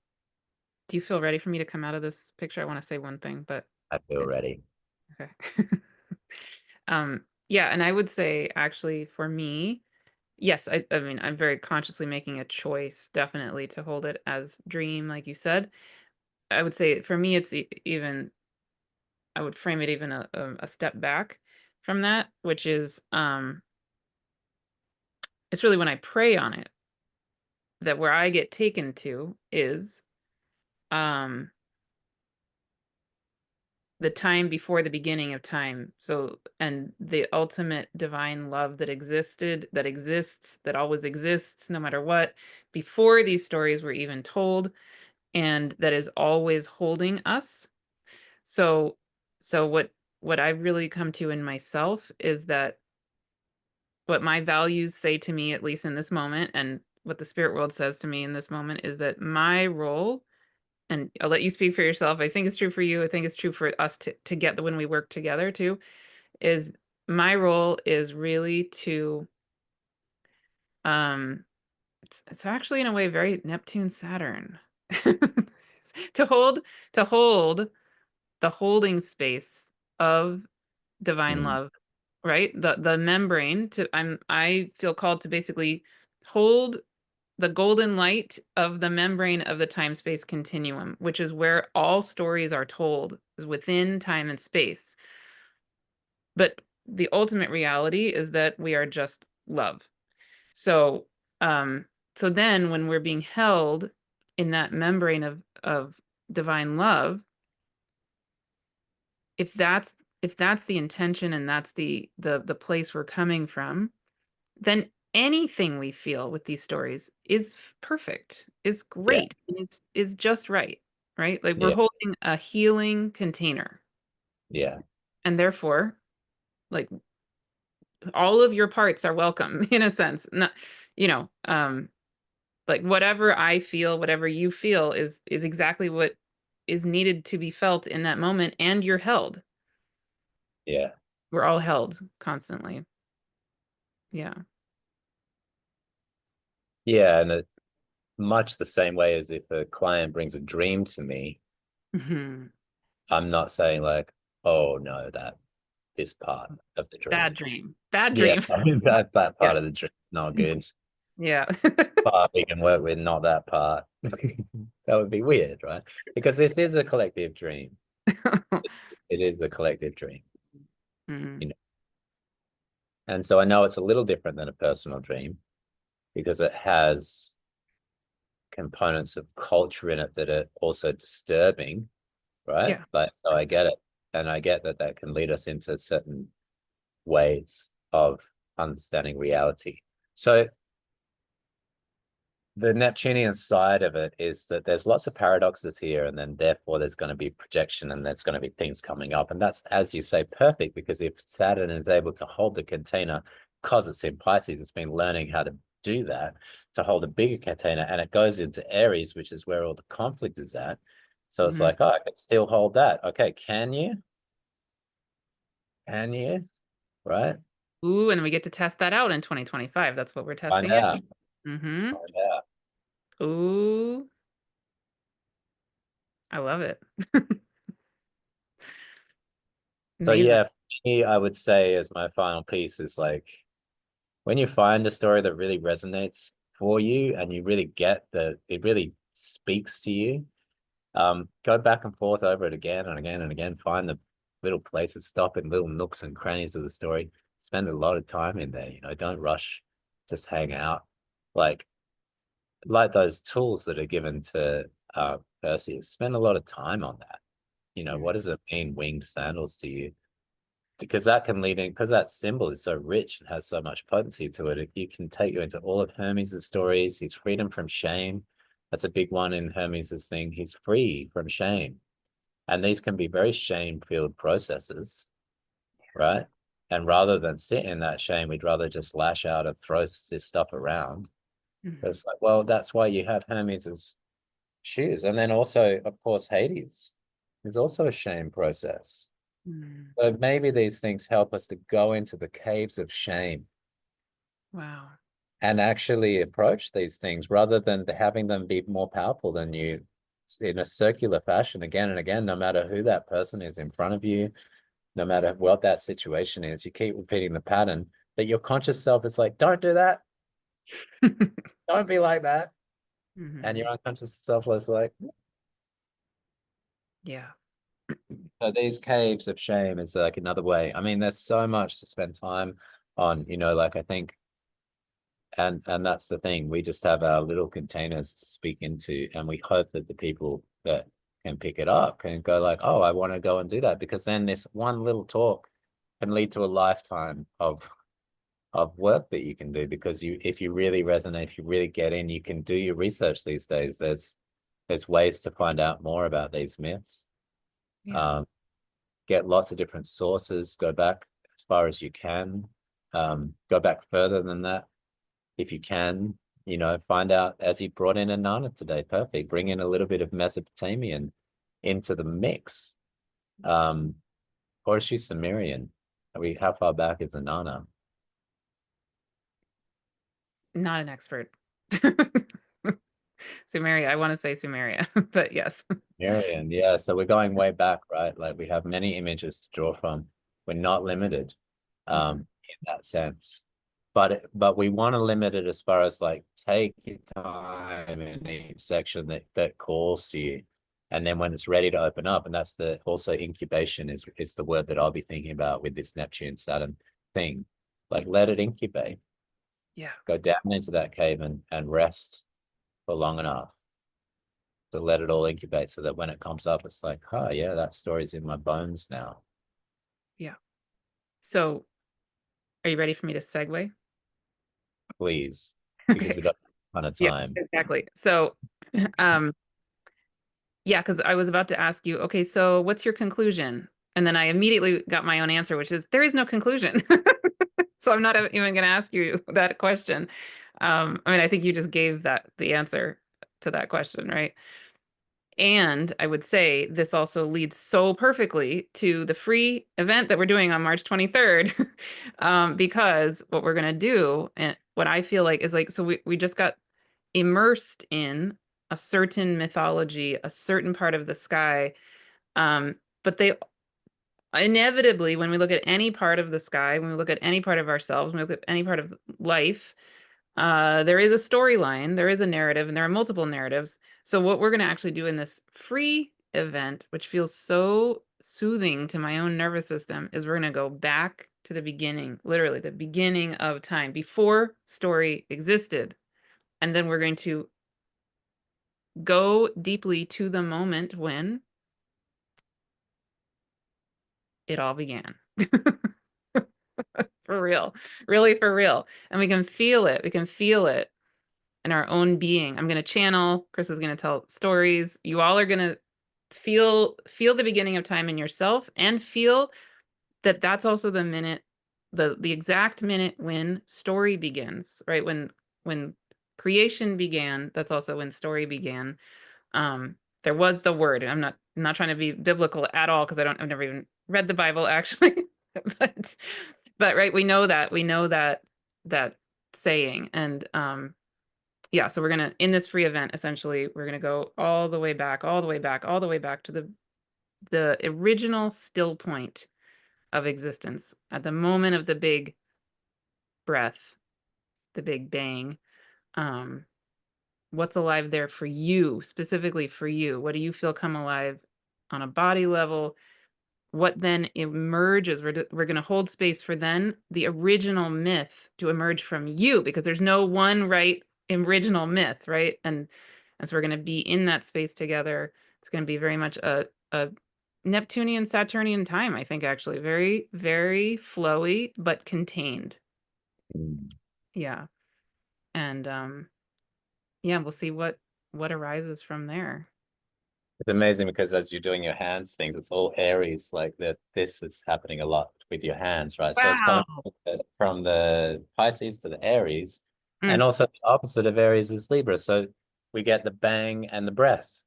you feel ready for me to come out of this picture? I want to say one thing, but I feel ready. okay. Yeah, and I would say actually for me, yes, I mean, I'm very consciously making a choice, definitely, to hold it as dream, like you said. I would say for me, it's even, I would frame it even a step back from that, which is, it's really when I pray on it that where I get taken to is, um, the time before the beginning of time. So, and the ultimate divine love that existed, that exists, that always exists, no matter what, before these stories were even told, and that is always holding us. So, what I really come to in myself is that what my values say to me, at least in this moment, and what the spirit world says to me in this moment, is that my role, and I'll let you speak for yourself. I think it's true for you. I think it's true for us to get the when we work together too, is my role is really to um it's actually in a way very Neptune Saturn. to hold to hold the holding space of divine Mm, love, right? The membrane to I feel called to basically hold the golden light of the membrane of the time space continuum, which is where all stories are told, is within time and space. But the ultimate reality is that we are just love. So, um, so then when we're being held in that membrane of divine love, if that's the intention and that's the place we're coming from, then anything we feel with these stories is perfect, is yeah, great, and is just right, right? Like we're yeah, holding a healing container, yeah, and therefore, like all of your parts are welcome in a sense. Not, you know, like whatever I feel, whatever you feel is exactly what is needed to be felt in that moment, and you're held. yeah. We're all held constantly. Yeah. Yeah, and much the same way as if a client brings a dream to me, Mhm. I'm not saying like, oh no, that this part of the Bad dream. dream. Bad Yeah, dream. that Yeah. part of the dream is not good. Yeah. Part we can work with, not that part. That would be weird, right? Because this is a collective dream. It is a collective dream, Mhm. you know. And so I know it's a little different than a personal dream because it has components of culture in it that are also disturbing, right? Yeah. But so I get it. And I get that that can lead us into certain ways of understanding reality. So the Neptunian side of it is that there's lots of paradoxes here, and then therefore there's going to be projection and there's going to be things coming up. And that's, as you say, perfect, because if Saturn is able to hold the container because it's in Pisces, it's been learning how to do that, to hold a bigger container, and it goes into Aries, which is where all the conflict is at. So it's Mhm. like, oh, I can still hold that. Okay, can you? Can you? Right? Ooh, and we get to test that out in 2025. That's what we're Find testing out. out. Mhm. Find out. Ooh, I love it. So Amazing. yeah, for me, I would say as my final piece is like, when you find a story that really resonates for you and you really get that it really speaks to you, go back and forth over it again and again and again. Find the little places, stop in little nooks and crannies of the story. Spend a lot of time in there. Don't rush. Just hang out. Like like those tools that are given to Perseus. Spend a lot of time on that. What Mhm. does it mean, winged sandals to you? Because that can lead in, because that symbol is so rich and has so much potency to it. You can take you into all of Hermes' stories. His freedom from shame. That's a big one in Hermes' thing. He's free from shame. And these can be very shame-filled processes, right? And rather than sit in that shame, we'd rather just lash out and throw this stuff around. Mhm. It's like, well, that's why you have Hermes' shoes. And then also, of course, Hades is also a shame process. Mm. So maybe these things help us to go into the caves of shame Wow. and actually approach these things rather than having them be more powerful than you in a circular fashion again and again, no matter who that person is in front of you, no matter what that situation is. You keep repeating the pattern, but your conscious self is like, don't do that. Don't be like that. And your Mhm. unconscious self is like, Yeah. so these caves of shame is like another way. I mean, there's so much to spend time on, like I think, and that's the thing. We just have our little containers to speak into, and we hope that the people that can pick it up can go like, oh, I want to go and do that, because then this one little talk can lead to a lifetime of work that you can do, because if you really resonate, if you really get in, you can do your research these days. There's ways to find out more about these myths. Yeah. Um, get lots of different sources, go back as far as you can, go back further than that if you can, find out, as you brought in Anana today, perfect, bring in a little bit of Mesopotamian into the mix. Or is she Sumerian? How far back is Anana? Not an expert. Sumeria. I want to say Sumeria, but yes. Sumerian, yeah. So we're going way back, right? Like we have many images to draw from. We're not limited Mhm. in that sense. But we want to limit it as far as like take your time in each section that calls to you. And then when it's ready to open up, and that's the also incubation is the word that I'll be thinking about with this Neptune Saturn thing. Like let it incubate, Yeah. go down into that cave and rest for long enough to let it all incubate so that when it comes up, it's like, oh yeah, that story's in my bones now. Yeah. So, are you ready for me to segue? Please, because Okay. we don't have a ton of Yeah, time. exactly. So, um, yeah, because I was about to ask you, okay, so what's your conclusion? And then I immediately got my own answer, which is there is no conclusion. So I'm not even going to ask you that question. I mean, I think you just gave the answer to that question, right? And I would say this also leads so perfectly to the free event that we're doing on March 23rd, because what we're going to do, and what I feel like is like, so we just got immersed in a certain mythology, a certain part of the sky. But they inevitably, when we look at any part of the sky, when we look at any part of ourselves, when we look at any part of life, there is a storyline, there is a narrative, and there are multiple narratives. So what we're going to actually do in this free event, which feels so soothing to my own nervous system, is we're going to go back to the beginning, literally the beginning of time, before story existed. And then we're going to go deeply to the moment when it all began. For real, really for real. And we can feel it. We can feel it in our own being. I'm going to channel. Chris is going to tell stories. You all are going to feel the beginning of time in yourself, and feel that that's also the minute, the exact minute when story begins, right? When creation began, that's also when story began. There was the word. I'm not trying to be biblical at all, because I've never even read the Bible actually. but but right, we know that saying. And yeah, so we're gonna, in this free event, essentially we're gonna go all the way back, all the way back, all the way back to the original still point of existence at the moment of the big breath, the big bang. um what's alive there for you, specifically for you? What do you feel come alive on a body level? What then emerges? We're going to hold space for then the original myth to emerge from you, because there's no one right original myth, right? And so we're going to be in that space together. It's going to be very much a Neptunian Saturnian time, I think, actually very, very flowy but contained. Mm. Yeah. And yeah, we'll see what arises from there. It's amazing because as you're doing your hands things, it's all Aries, like that. This is happening a lot with your hands, right? So it's coming Wow. from the Pisces to the Aries, and Mm, also the opposite of Aries is Libra. So we get the bang and the breath,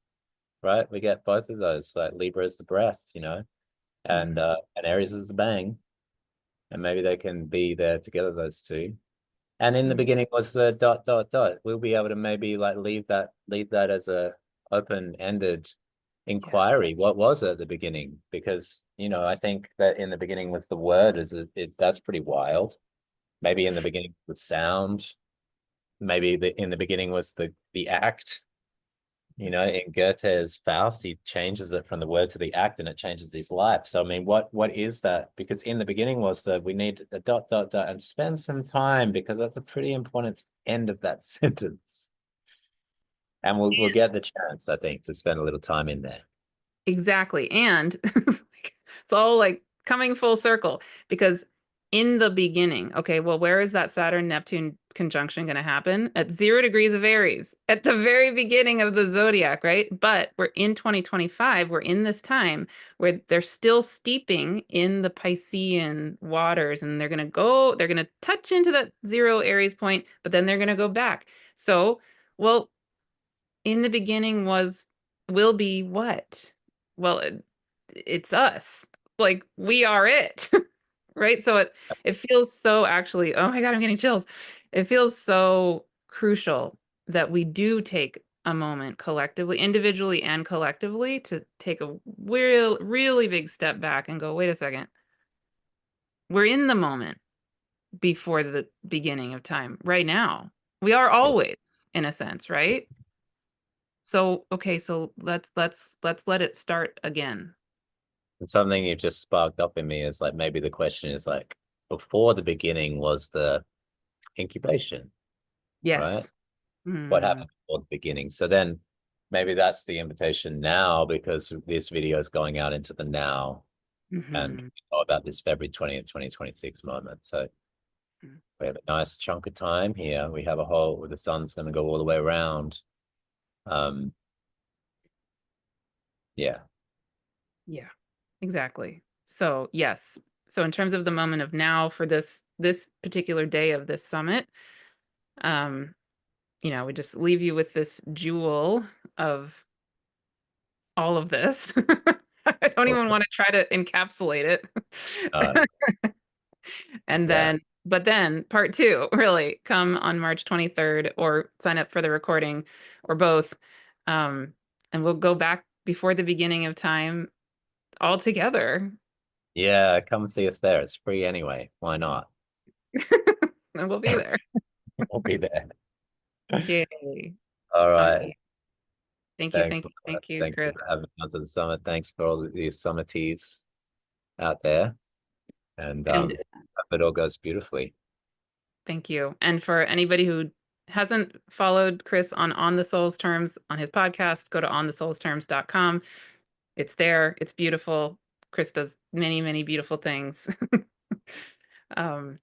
right? We get both of those. Like Libra is the breath, mhm. and Aries is the bang, and maybe they can be there together, those two. And in the Mm, beginning was the dot dot dot. We'll be able to maybe like leave that as a open-ended yeah. inquiry. What was it at the beginning? Because I think that in the beginning with the word that's pretty wild. Maybe in the beginning with sound, maybe in the beginning was the act. In Goethe's Faust, he changes it from the word to the act, and it changes his life. So, I mean, what is that? Because in the beginning was that we need a dot dot dot and spend some time because that's a pretty important end of that sentence. And we'll get the chance, I think, to spend a little time in there. Exactly. And it's all like coming full circle because in the beginning, okay, well, where is that Saturn Neptune conjunction going to happen? At 0 degrees of Aries, at the very beginning of the zodiac, right? But we're in 2025, we're in this time where they're still steeping in the Piscean waters and they're going to touch into that 0 Aries point, but then they're going to go back. So, well, in the beginning will be what? Well, it's us. Like we are it. Right? So it feels so actually, oh my God, I'm getting chills. It feels so crucial that we do take a moment collectively, individually and collectively, to take a really big step back and go, wait a second. We're in the moment before the beginning of time right now. We are Yeah. always, in a sense, right? So, okay, so let's let it start again. And something you've just sparked up in me is like maybe the question is like before the beginning was the incubation, right? Yes. What Mm, happened before the beginning? So then maybe that's the invitation now because this video is going out into the now and mhm, we know about this February 20th, 2026 moment. So mm. we have a nice chunk of time here. We have a whole where the sun's going to go all the way around. Um, yeah. Yeah, exactly. So, yes. So in terms of the moment of now for this particular day of this summit, um, we just leave you with this jewel of all of this. I don't even Awesome. want to try to encapsulate Uh, it. And yeah. but then part two, really, come on March 23rd or sign up for the recording or both. Um, and we'll go back before the beginning of time all together. Yeah. Come see us there. It's free anyway. Why not? And we'll be there. We'll be there. Yay. All right. Fun. Thank you, Thanks, thank you, Laura. thank you, Thank you Chris. for having me onto the summit. Thanks for all of these summities out there. And And hope it all goes beautifully. thank you. And for anybody who hasn't followed Chris on the Soul's Terms on his podcast, go to onthesoulsterms.com. It's there. It's beautiful. Chris does many, many beautiful things. um,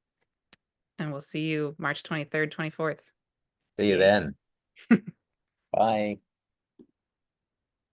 and we'll see you March 23rd, 24th. See you Yay. then. Bye.